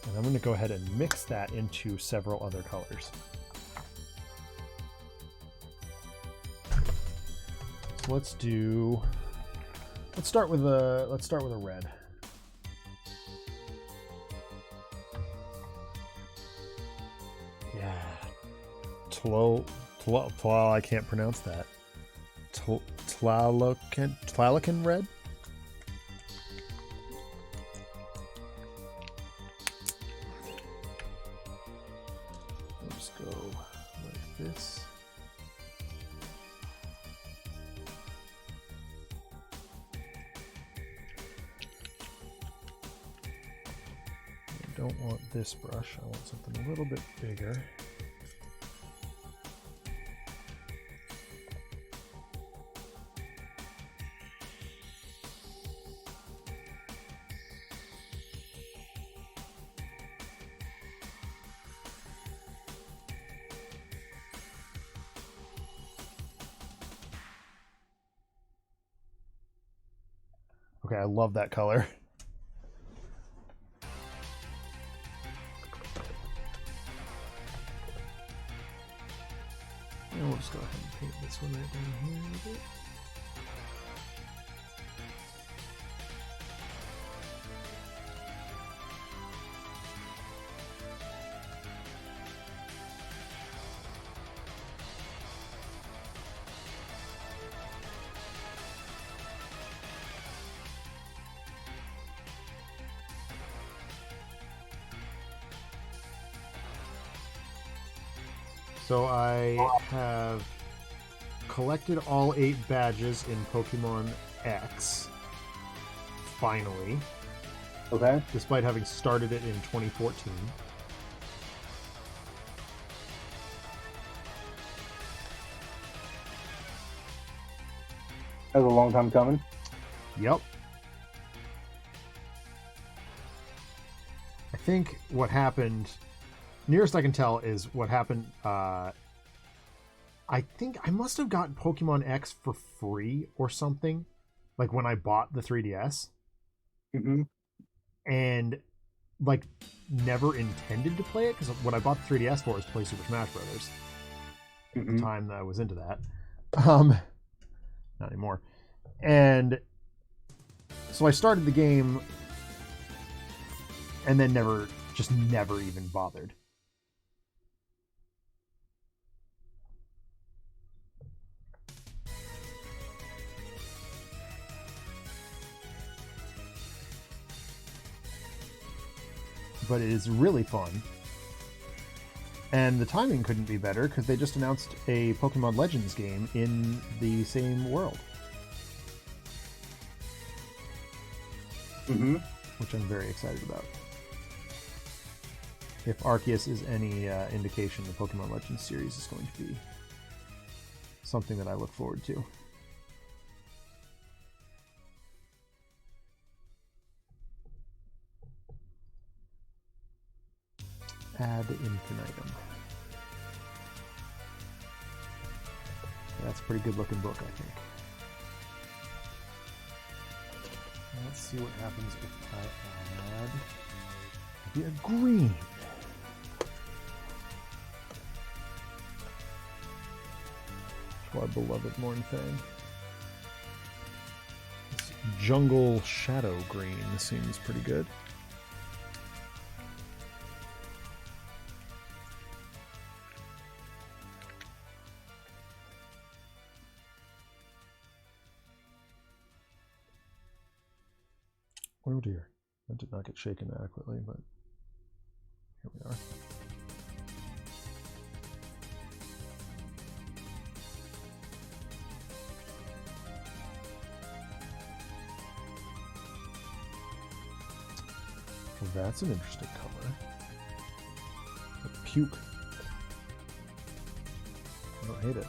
And I'm going to go ahead and mix that into several other colors. So let's start with a red. Yeah. I can't pronounce that. Tlalocan red? Let's go like this. I don't want this brush. I want something a little bit bigger. Okay, I love that color. go ahead and paint this one right down here a bit. So I have collected all 8 badges in Pokemon X, finally. Okay. Despite having started it in 2014. That was a long time coming. Yep. I think what happened, nearest I can tell, is what happened. I think I must have gotten Pokemon X for free or something, like when I bought the 3DS. Mm-hmm. And like never intended to play it, because what I bought the 3DS for was play Super Smash Brothers. At the time that I was into that. Not anymore. And so I started the game and then never even bothered. But it is really fun. And the timing couldn't be better because they just announced a Pokemon Legends game in the same world. Mm-hmm. Which I'm very excited about. If Arceus is any indication, the Pokemon Legends series is going to be something that I look forward to. Ad infinitum. That's a pretty good looking book, I think. Let's see what happens if I add maybe a green. For our beloved Mornfang. This jungle shadow green seems pretty good. Oh dear, that did not get shaken adequately, but here we are. Well, that's an interesting color. A puke. I don't hate it.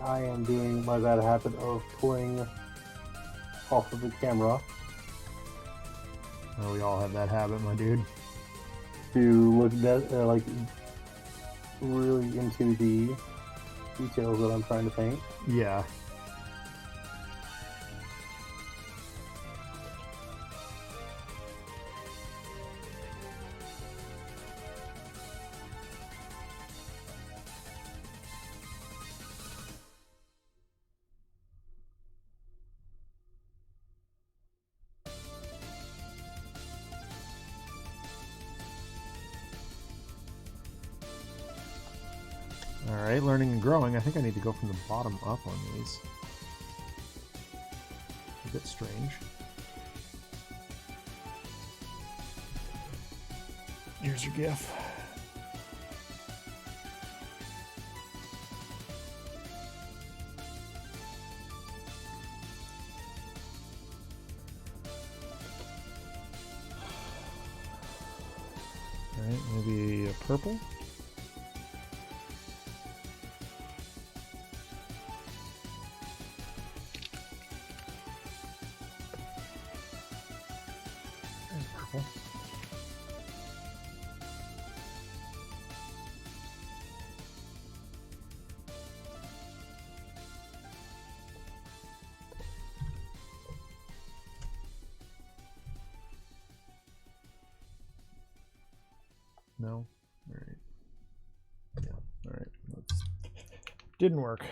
I am doing my bad habit of pulling off of the camera. Oh, we all have that habit, my dude. To look at, like, really into the details that I'm trying to paint. Yeah. Alright, learning and growing. I think I need to go from the bottom up on these. A bit strange. Here's your GIF. Alright, maybe a purple? And purple. No? Alright. Yeah, alright. Didn't work.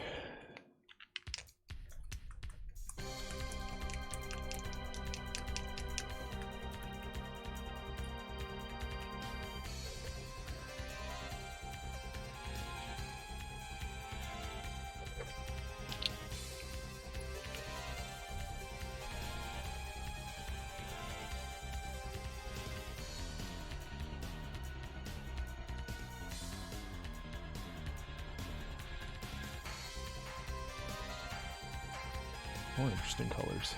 More interesting colors.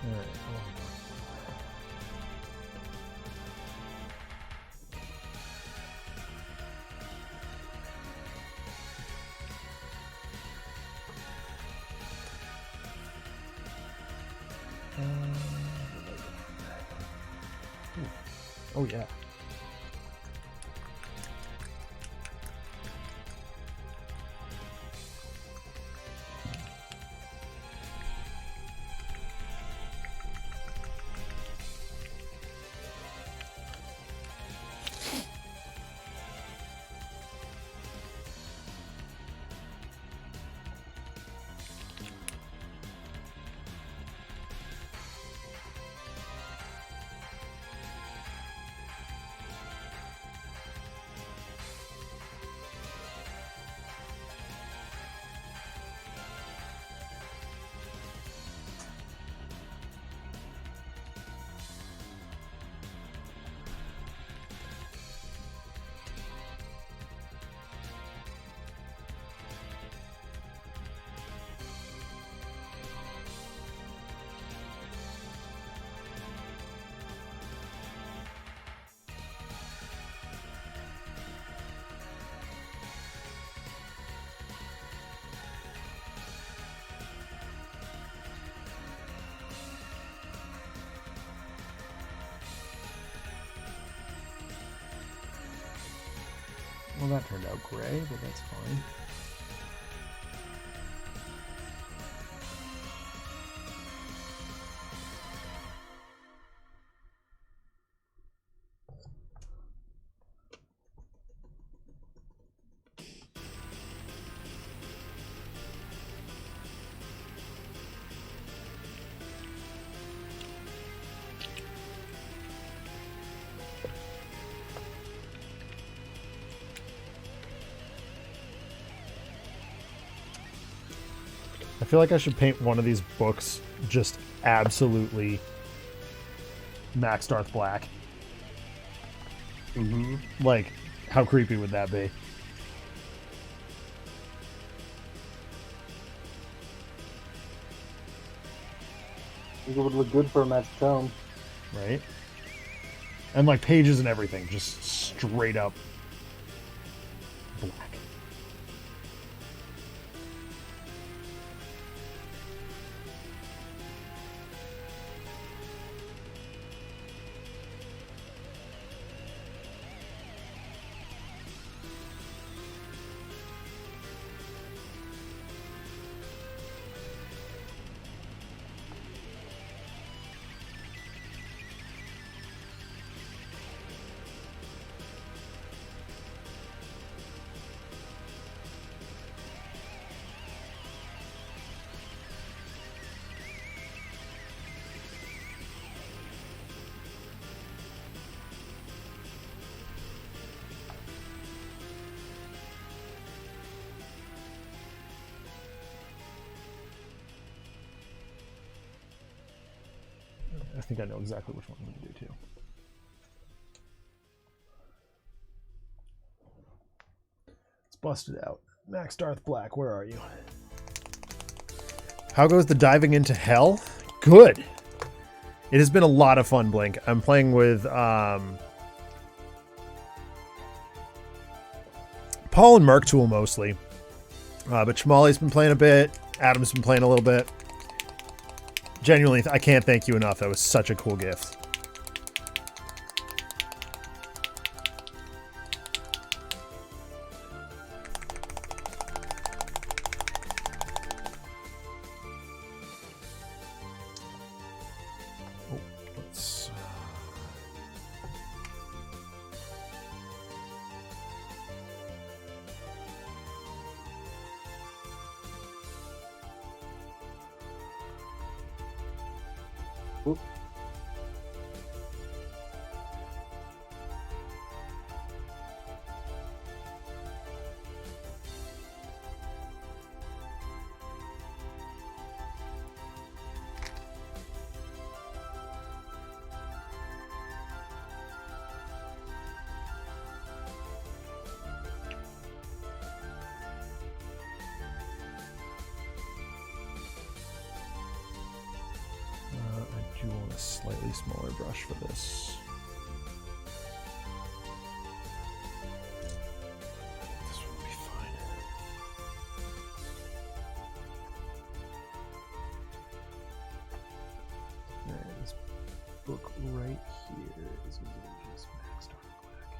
All right. Oh yeah. Well, that turned out gray, but that's fine. I feel like I should paint one of these books just absolutely Max Darth Black. Mm-hmm. Like, how creepy would that be? I think it would look good for a match tone. Right? And like pages and everything, just straight up black. think I know exactly which one I'm going to do too. Let's bust it out. Max Darth Black, where are you? How goes the diving into hell? Good. It has been a lot of fun, Blink. I'm playing with Paul and Merktool mostly. But Shamali's been playing a bit. Adam's been playing a little bit. Genuinely, I can't thank you enough. That was such a cool gift. I do want a slightly smaller brush for this. This one will be fine. Alright, this book right here is going to be just Max Dark Black.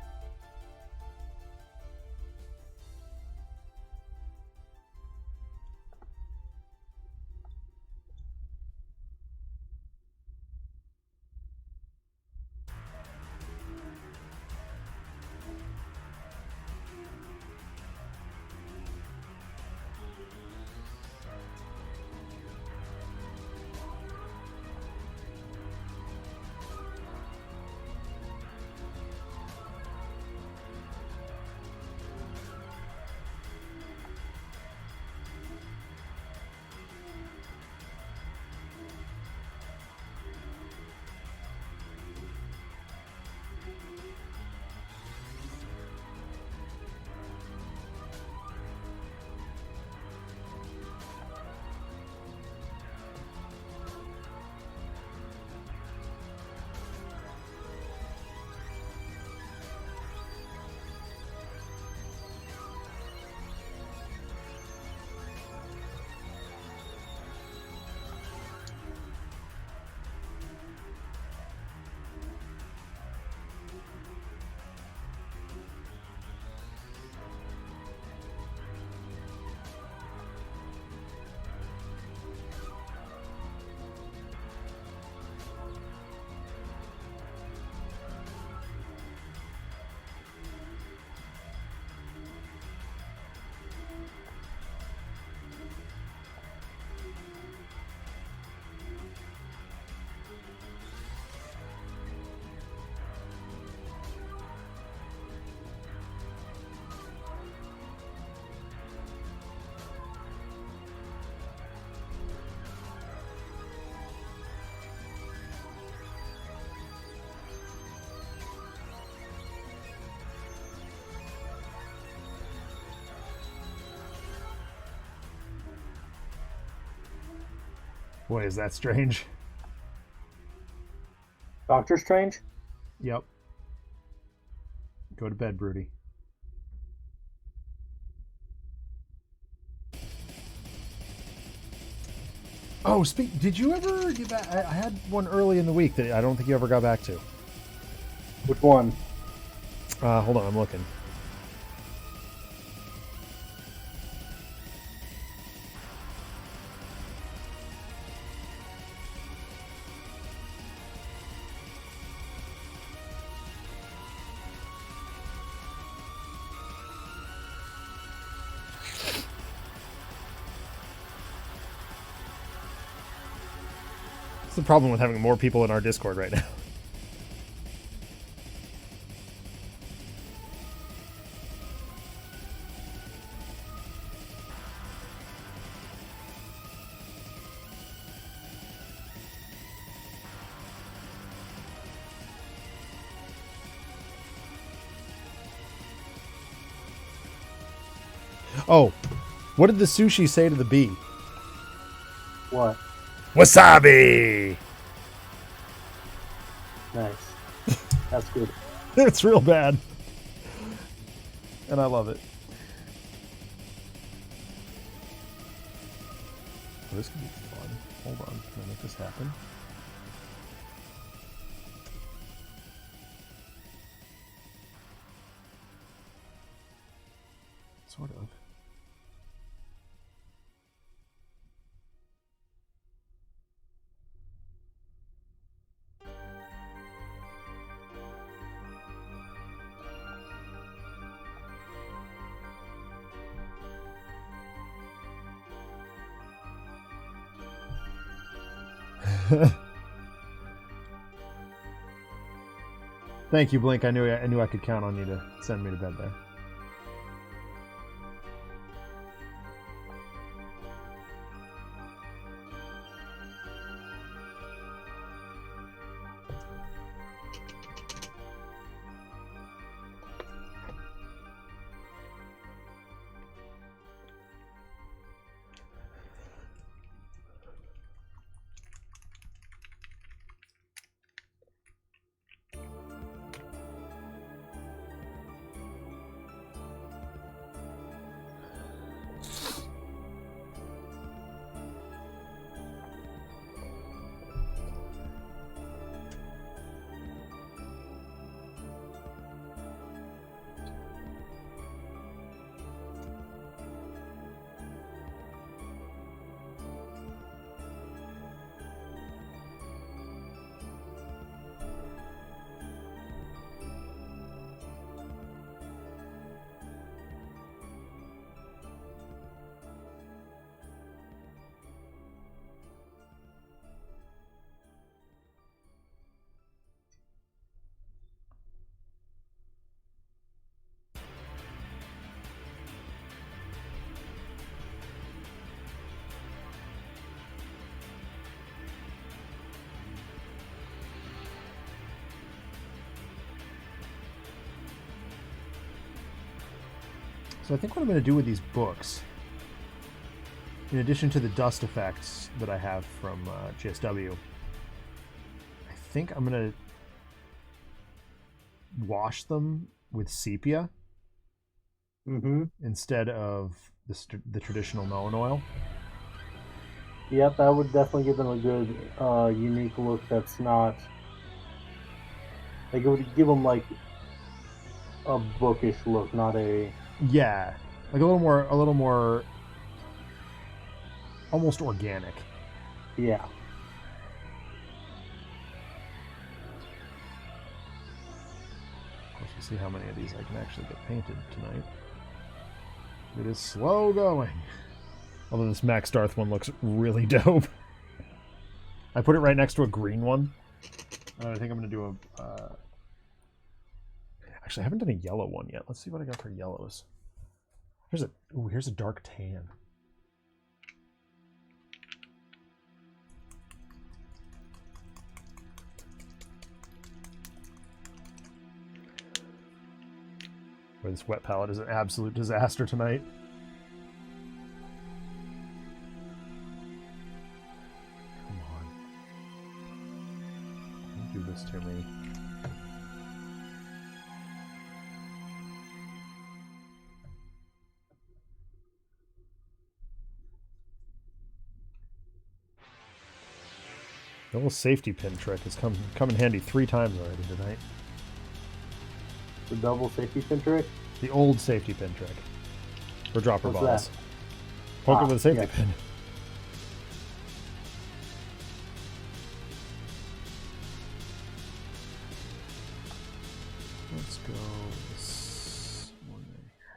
Boy, is that strange. Doctor Strange? Yep. Go to bed, Broody. Oh, did you ever get back? I had one early in the week that I don't think you ever got back to. Which one? Hold on, I'm looking. That's the problem with having more people in our Discord right now. Oh, what did the sushi say to the bee? What? Wasabi! Nice. That's good. It's real bad. And I love it. Oh, this could be fun. Hold on. Can I make this happen? Sort of. Thank you, Blink. I knew I could count on you to send me to bed there. So I think what I'm going to do with these books, in addition to the dust effects that I have from GSW, I think I'm going to wash them with sepia instead of the traditional Moen oil. Yep, that would definitely give them a good, unique look. That's not like it would give them like a bookish look, not a Yeah, like a little more almost organic. yeah. Let's see how many of these I can actually get painted tonight. It is slow going. Although this Max Darth one looks really dope. I put it right next to a green one. And I think I'm going to do a... Actually, I haven't done a yellow one yet. Let's see what I got for yellows. Here's a dark tan. Boy, this wet palette is an absolute disaster tonight. Come on. Don't do this to me. The little safety pin trick has come in handy 3 times already tonight. The double safety pin trick? The old safety pin trick. For dropper What's balls. that? Poke it with a safety yes. pin. Let's go this one right here.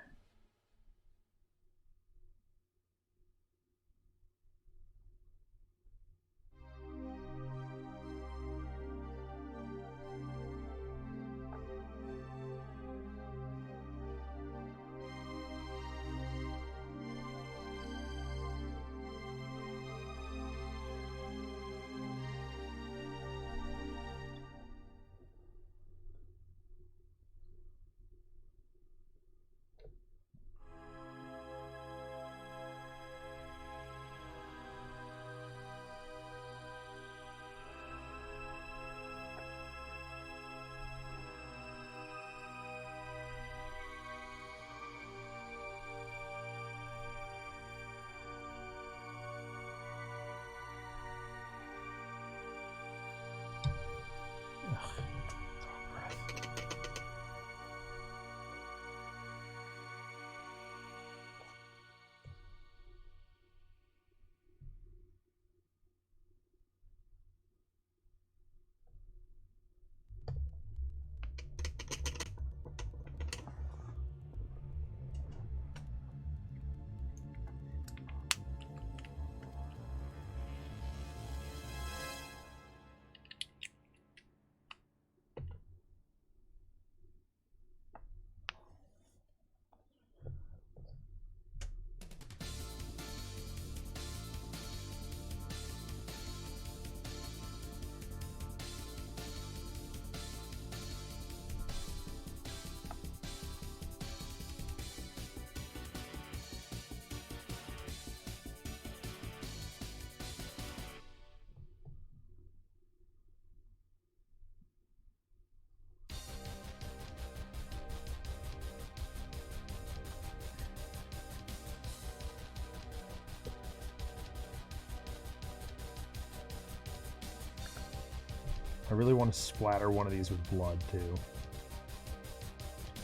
I really want to splatter one of these with blood, too.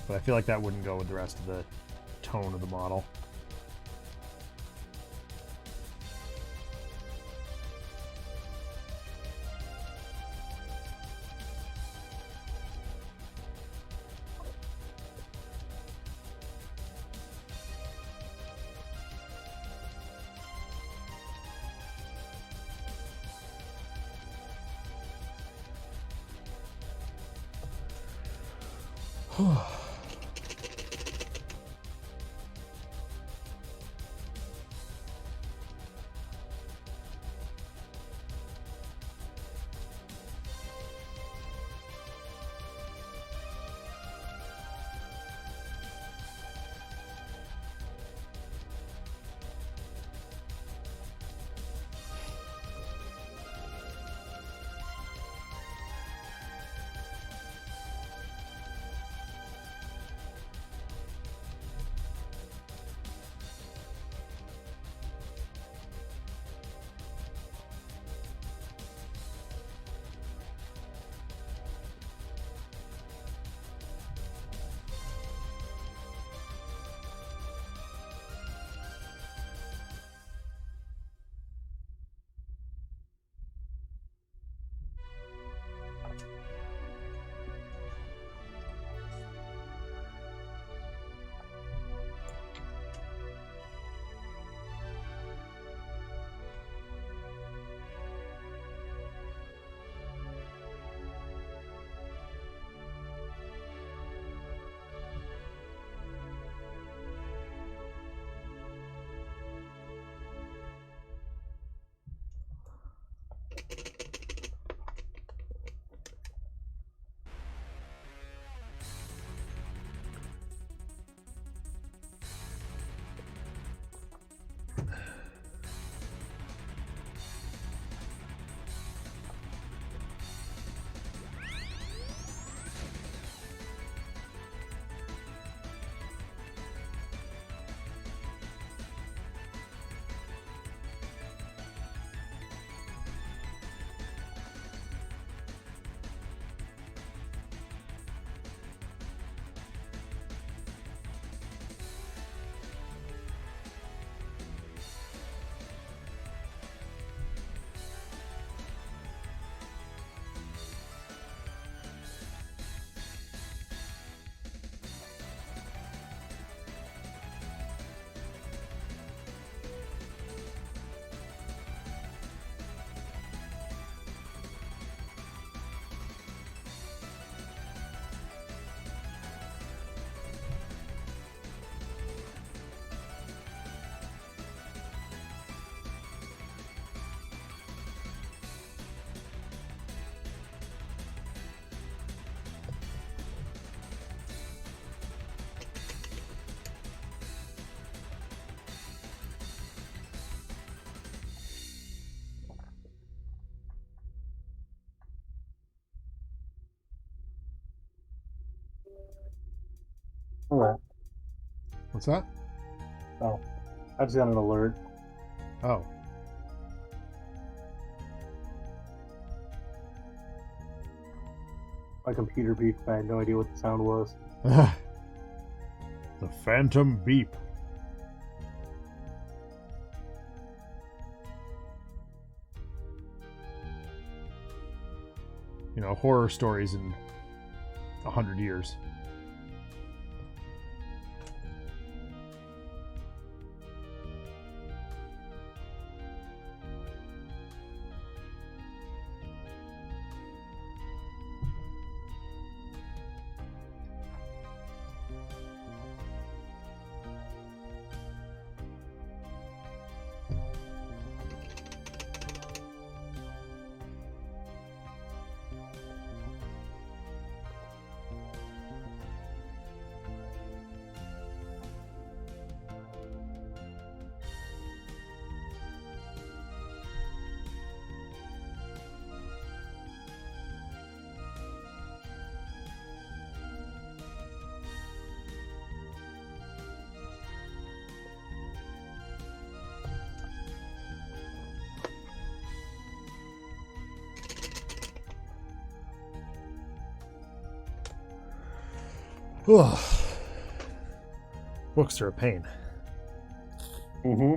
But I feel like that wouldn't go with the rest of the tone of the model. Alright. What's that? Oh. I just got an alert. Oh. My computer beeped. I had no idea what the sound was. The phantom beep. You know, horror stories in 100 years. Ugh. Books are a pain. Mm-hmm.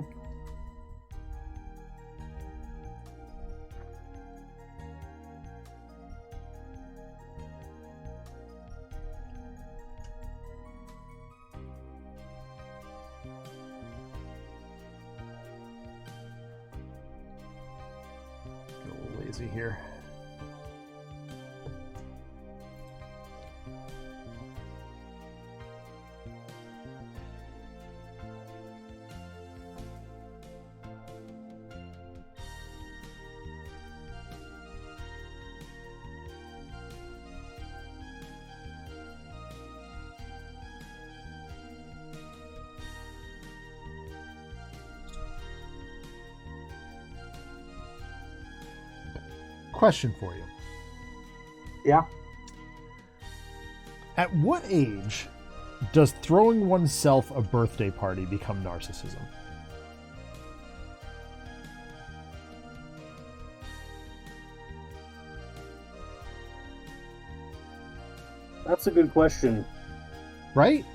Get a little lazy here. Question for you. Yeah. At what age does throwing oneself a birthday party become narcissism? That's a good question. Right?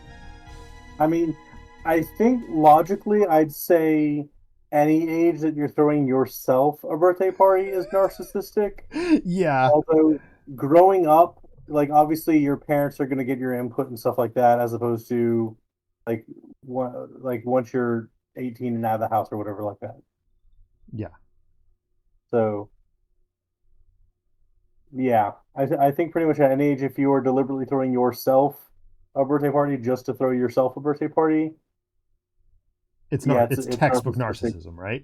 I mean, I think logically, I'd say any age that you're throwing yourself a birthday party is narcissistic. Yeah. Although growing up, like obviously your parents are going to get your input and stuff like that, as opposed to like like once you're 18 and out of the house or whatever like that. Yeah. So yeah, I think pretty much at any age, if you are deliberately throwing yourself a birthday party just to throw yourself a birthday party, It's yeah, not. It's textbook narcissism, right?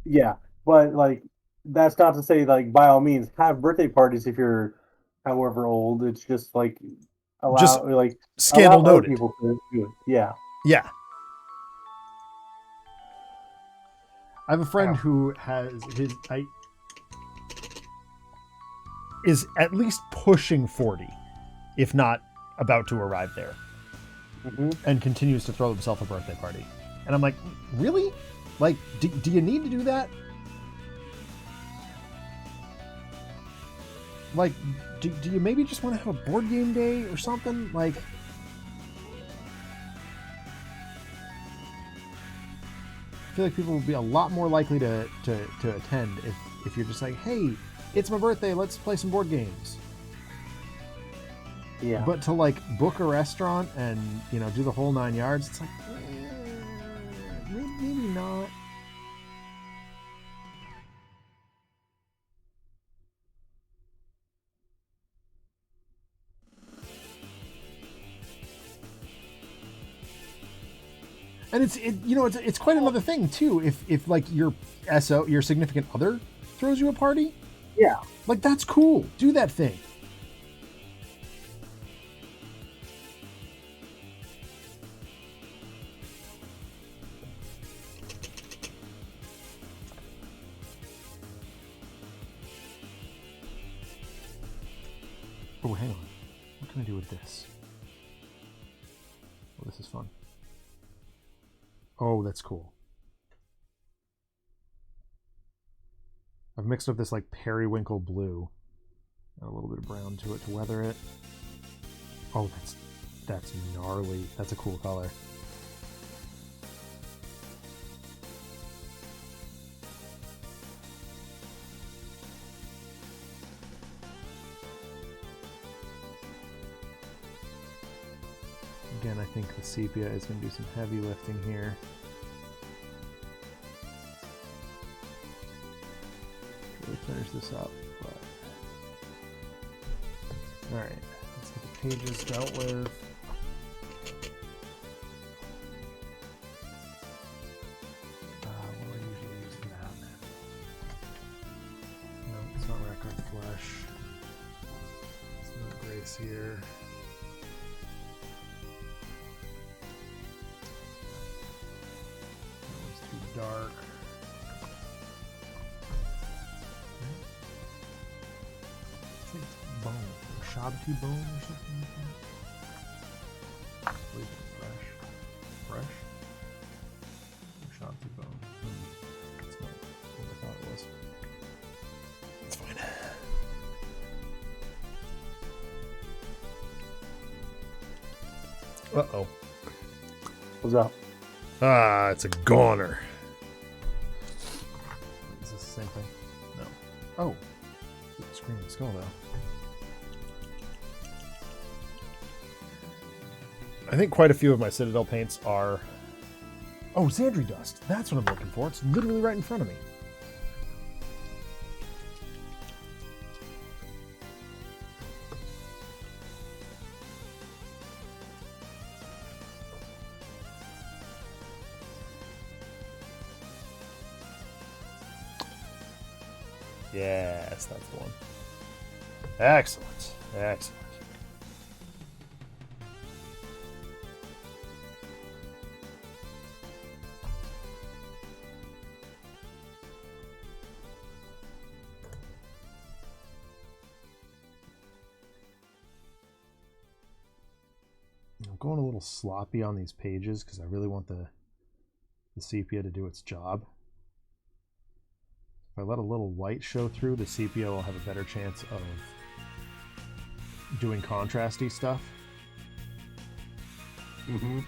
Yeah, but like that's not to say like by all means have birthday parties if you're however old. It's just like Just allow scandal other noted. people to do it. Yeah. Yeah. I have a friend who has is at least pushing 40, if not about to arrive there, and continues to throw himself a birthday party. And I'm like, really? Like, do you need to do that? Like, do you maybe just want to have a board game day or something? Like, I feel like people will be a lot more likely to attend if you're just like, hey, it's my birthday, let's play some board games. Yeah. But to like book a restaurant and, you know, do the whole 9 yards, it's like, maybe not. And it's quite another thing too. If like your significant other throws you a party, yeah, like that's cool. Do that thing. Oh, hang on. What can I do with this? Oh, this is fun. Oh, that's cool. I've mixed up this like periwinkle blue. Got a little bit of brown to it to weather it. Oh, that's gnarly. That's a cool color. Again, I think the sepia is going to do some heavy lifting here. Really finish this up, but all right, let's get the pages dealt with. What do I usually use for that? No, it's not record flesh. It's not Grace here. Dark. It's like bone, shabti bone or something like that. I believe it's fresh. Shabti bone. That's not what I thought it was. It's fine. Uh-oh. What's up? Ah, it's a goner. Is this the same thing? No. Oh. Scream and skull now. I think quite a few of my Citadel paints are... Oh, Xandri dust. That's what I'm looking for. It's literally right in front of me. Yes, that's the one. Excellent. Excellent. I'm going a little sloppy on these pages because I really want the sepia to do its job. If I let a little white show through, the sepia will have a better chance of doing contrasty stuff. Mm-hmm.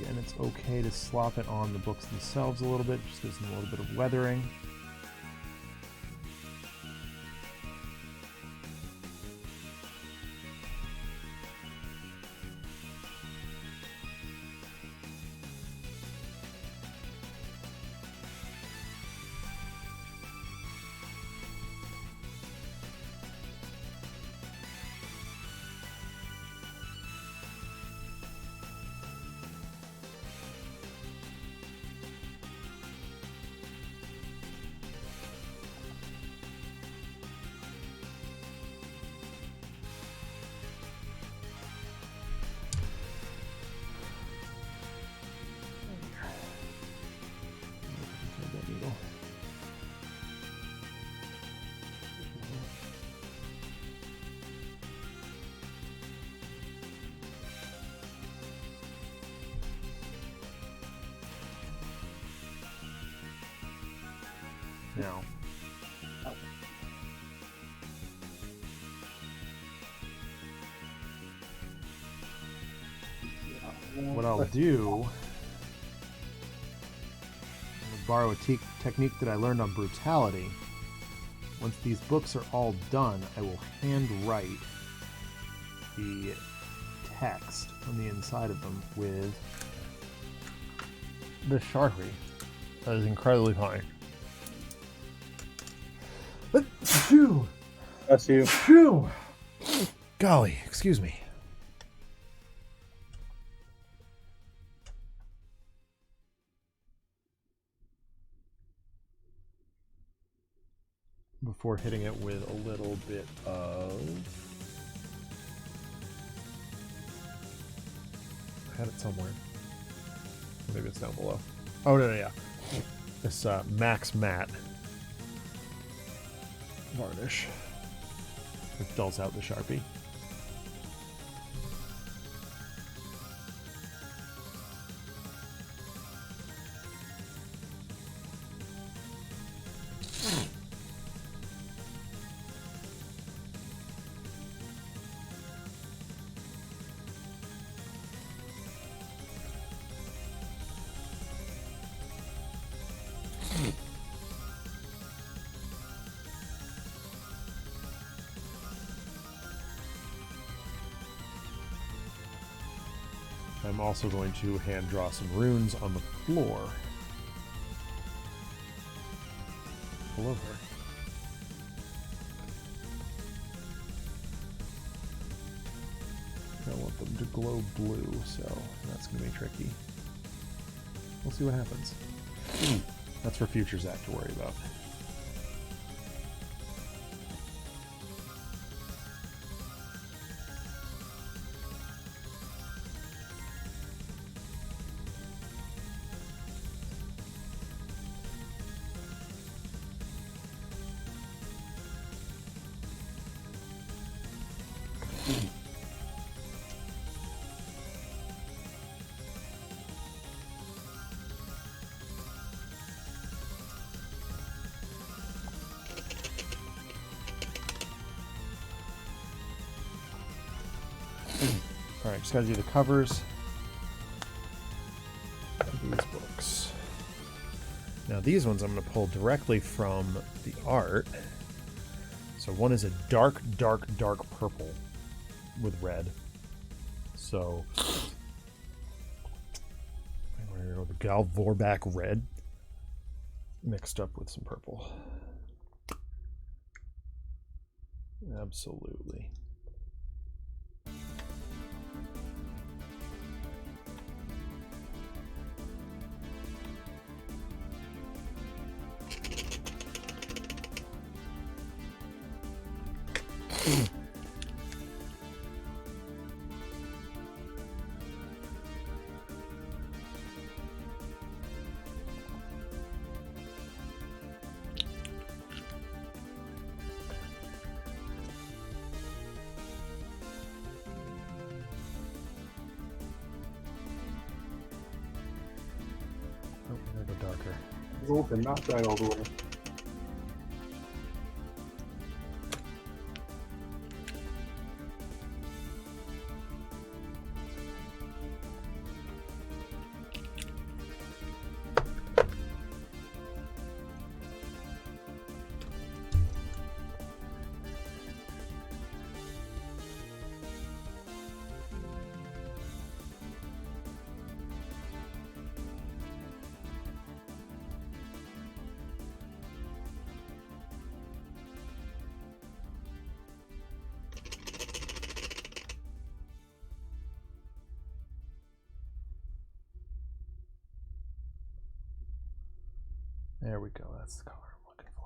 And it's okay to slop it on the books themselves a little bit, just gives them a little bit of weathering. Now, what I'll do, I'm gonna borrow a technique that I learned on Brutality. Once these books are all done, I will hand write the text on the inside of them with the Sharpie. That is incredibly fine. But phew, That's you. phew. Golly, excuse me. Before hitting it with a little bit of... I had it somewhere. Maybe it's down below. Oh, no, yeah. This Max Matte varnish. It dulls out the Sharpie. I'm also going to hand draw some runes on the floor below her. I want them to glow blue, so that's going to be tricky. We'll see what happens. That's for future Zach to worry about. just gotta do the covers of these books. Now these ones I'm gonna pull directly from the art. So one is a dark purple with red. So I'm gonna go with the Gal Vorback red mixed up with some purple. Absolutely. Oh, we're gonna go darker. Open, not dry all the way. There we go. That's the color I'm looking for.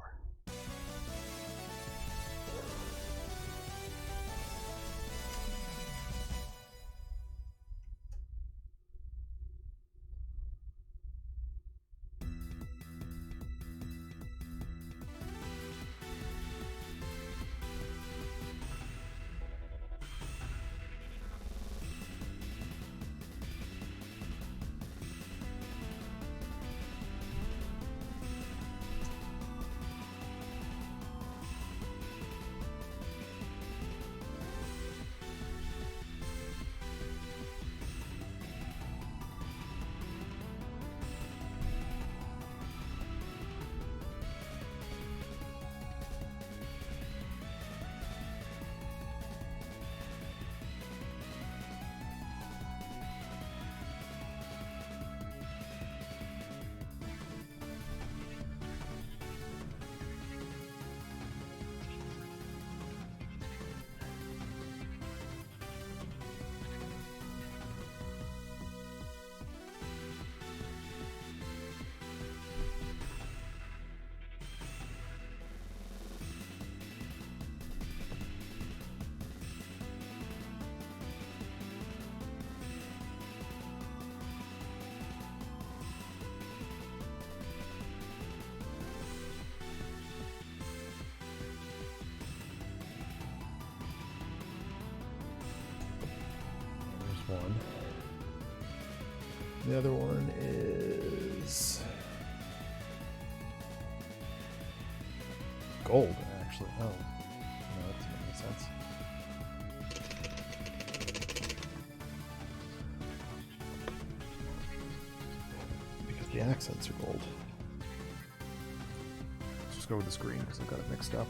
One. The other one is gold, actually. Oh, no, that doesn't make sense. Because the accents are gold. Let's just go with this green because I've got it mixed up.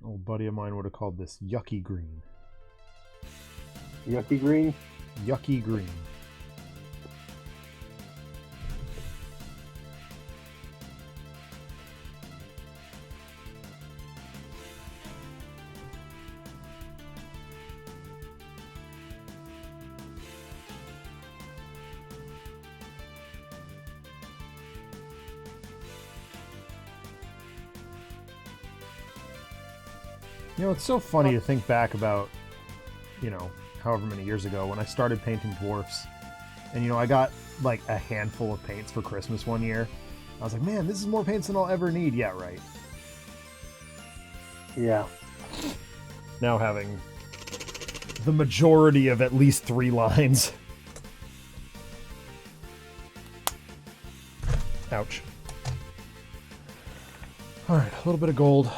Old buddy of mine would have called this yucky green. Yucky green? Yucky green. You know, it's so funny to think back about, you know, however many years ago when I started painting dwarfs. And, you know, I got like a handful of paints for Christmas one year. I was like, man, this is more paints than I'll ever need. Yeah, right. Yeah. Now having the majority of at least 3 lines. Ouch. All right, a little bit of gold.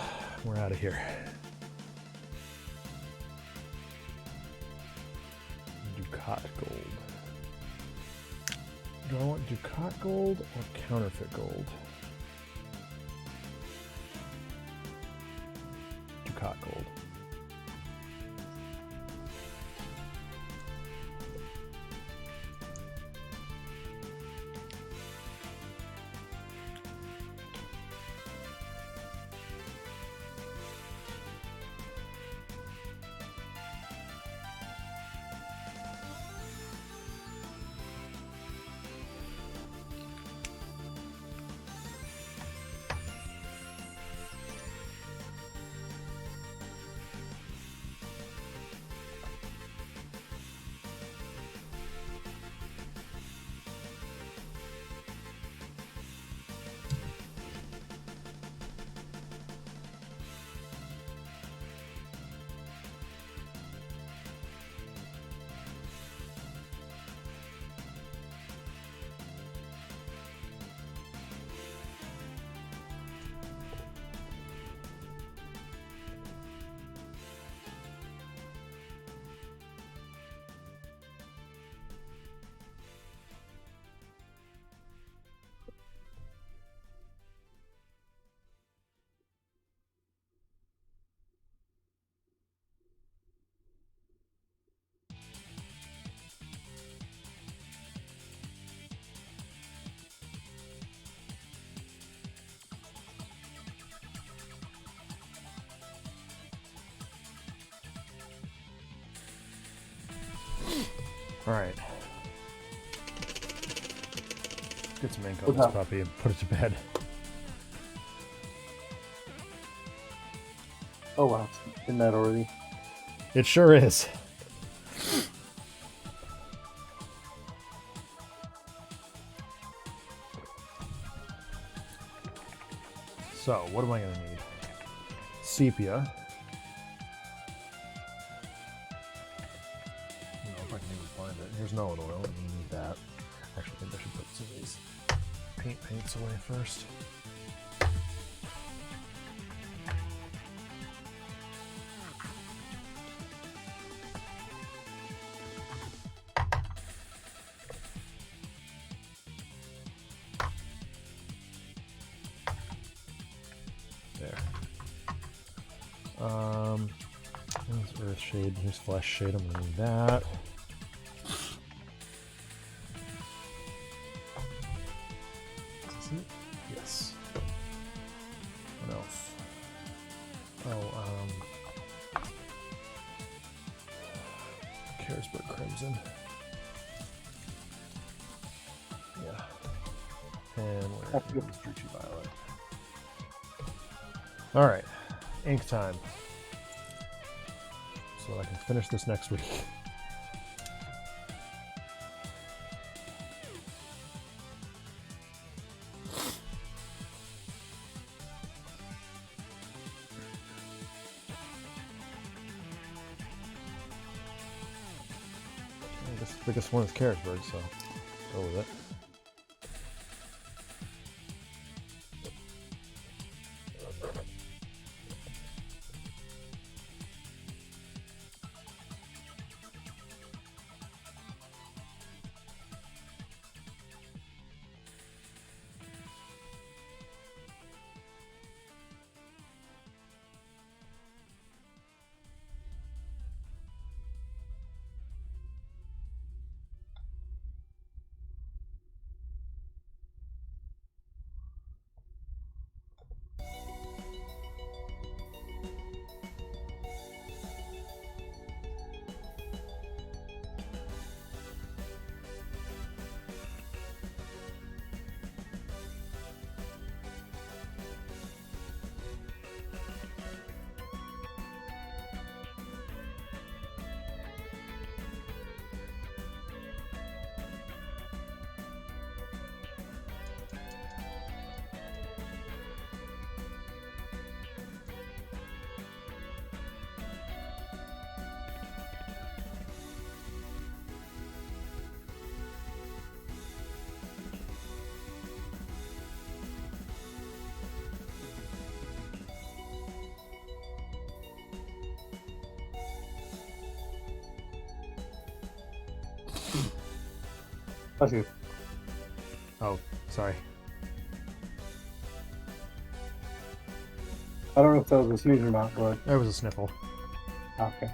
We're out of here. Ducat gold. Do I want Ducat gold or counterfeit gold? Ducat gold. All right. Get some ink on this puppy and put it to bed. Oh wow, in that already. It sure is. So, what am I going to need? Sepia. I don't know if I can even find it. Here's Melon oil. I need that. Actually, I think I should put some of these paints away first. There's Earth Shade, here's Flesh Shade, I'm gonna need that. Is it? Yes. What else? Oh, Carisburg Crimson. Yeah. And where is Druchii Violet? Alright. Ink time. So I can finish this next week. I guess the biggest one is Carisburg, so go with it. Bless you. Oh, sorry. I don't know if that was a sneeze or not, but There was a sniffle. okay.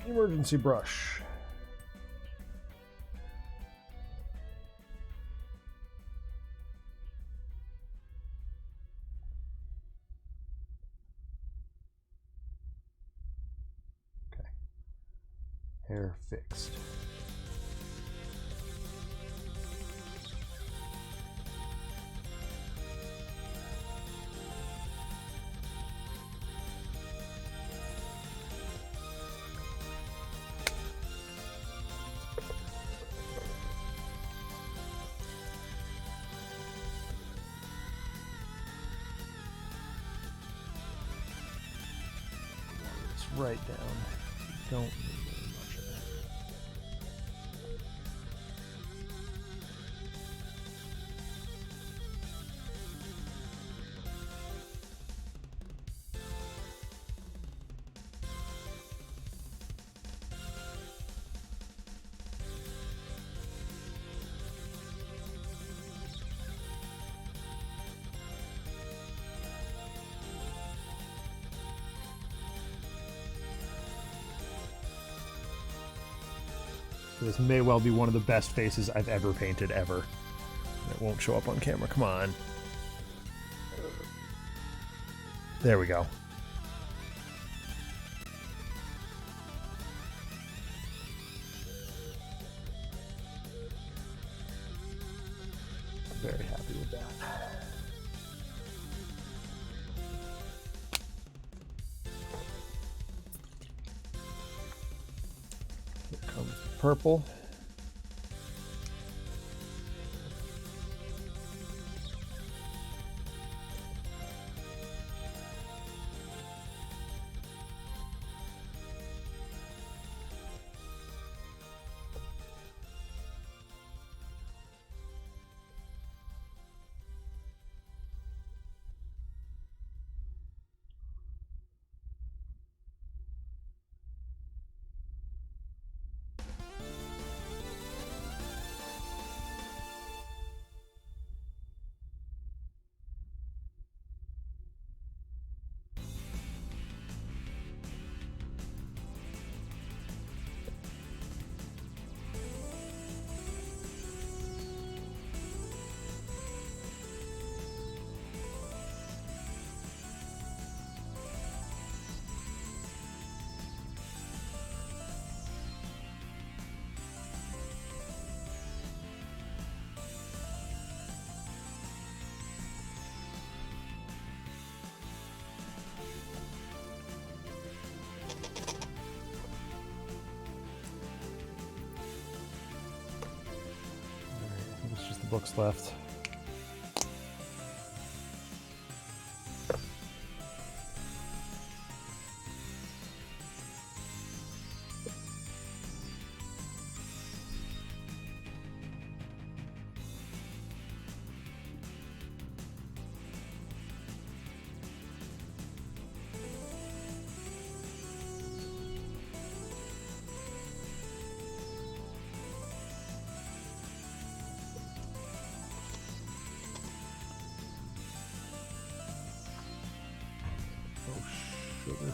Emergency brush. Okay. Hair fixed. Right down. Don't need very much of it. This may well be one of the best faces I've ever painted, ever. It won't show up on camera. Come on. There we go. Very happy with that. Here comes the purple. Books left. Sugar.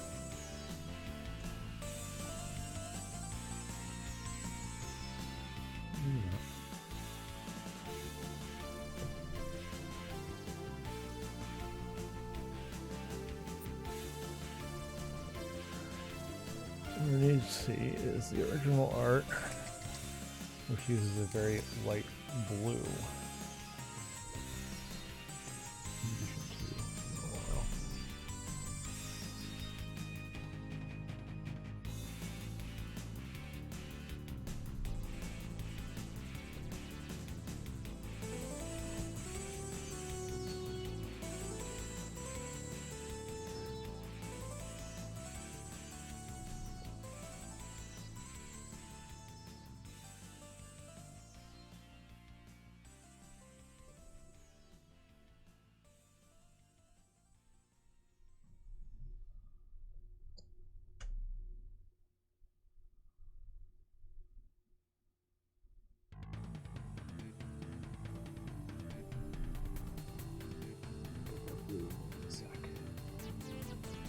see is the original art, which uses a very light blue.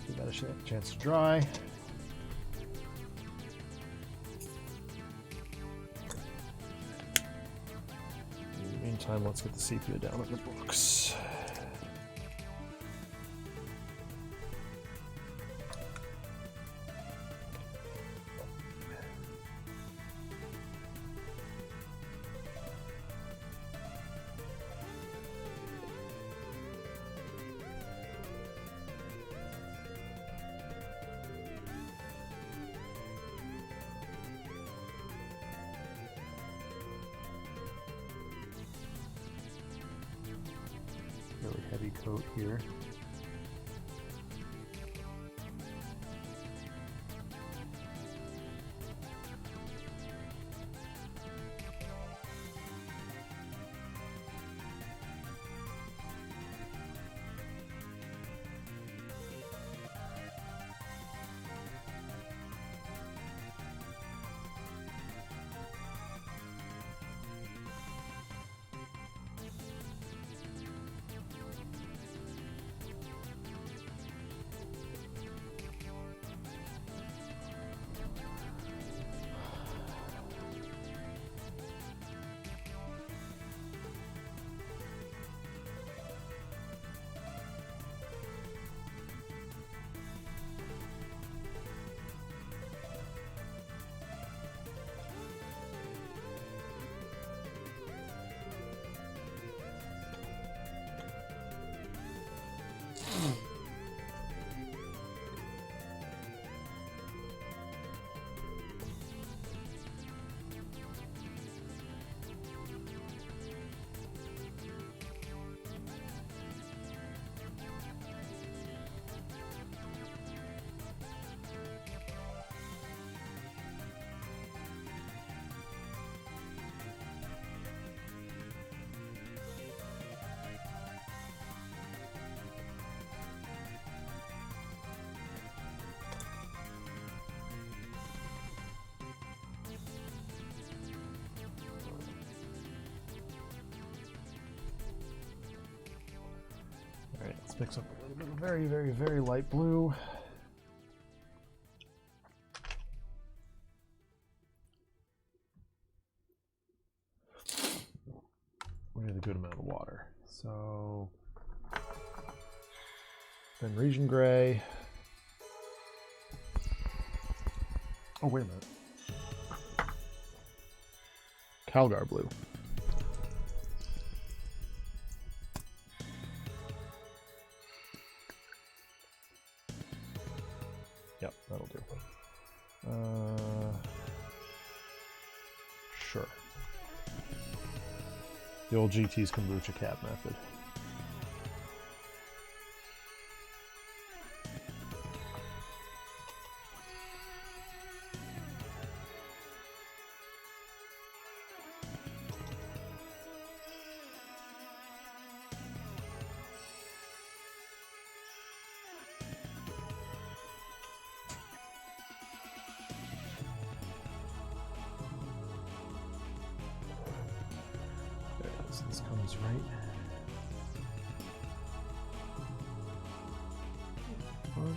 Give that a chance to dry. In the meantime, let's get the sepia down in the books. Really heavy coat here. Alright, let's mix up a little bit of very, very, very light blue. We need a good amount of water. So then region gray. Oh, wait a minute. Calgar blue. Yep, that'll do. Sure. The old GT's kombucha cap method. This comes right. What?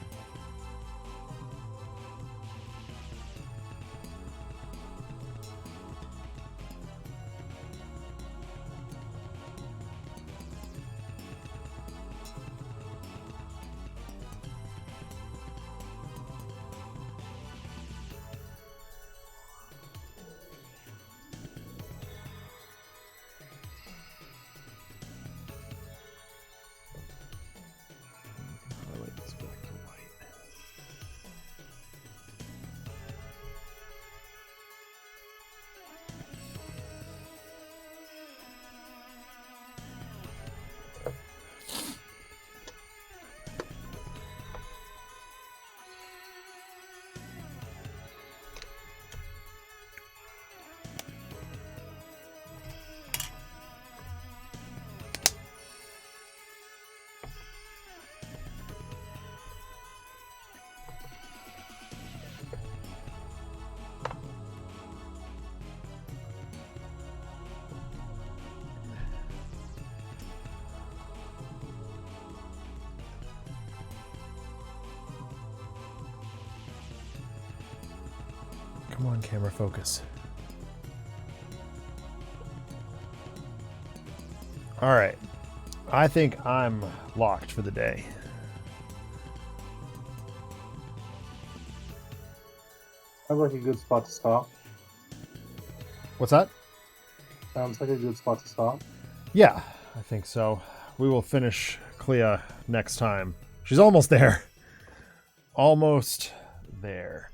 Come on, camera, focus. All right. I think I'm locked for the day. Sounds like a good spot to stop. What's that? Sounds like a good spot to stop. Yeah, I think so. We will finish Clea next time. She's almost there. Almost there.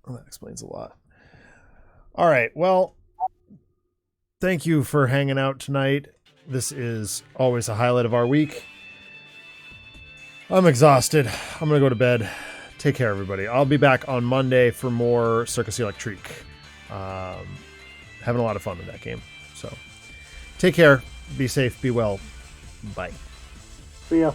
Well, that explains a lot. All right, well, thank you for hanging out tonight. This is always a highlight of our week. I'm exhausted. I'm going to go to bed. Take care, everybody. I'll be back on Monday for more Circus Electrique. Having a lot of fun with that game. So, take care. Be safe. Be well. Bye. See ya.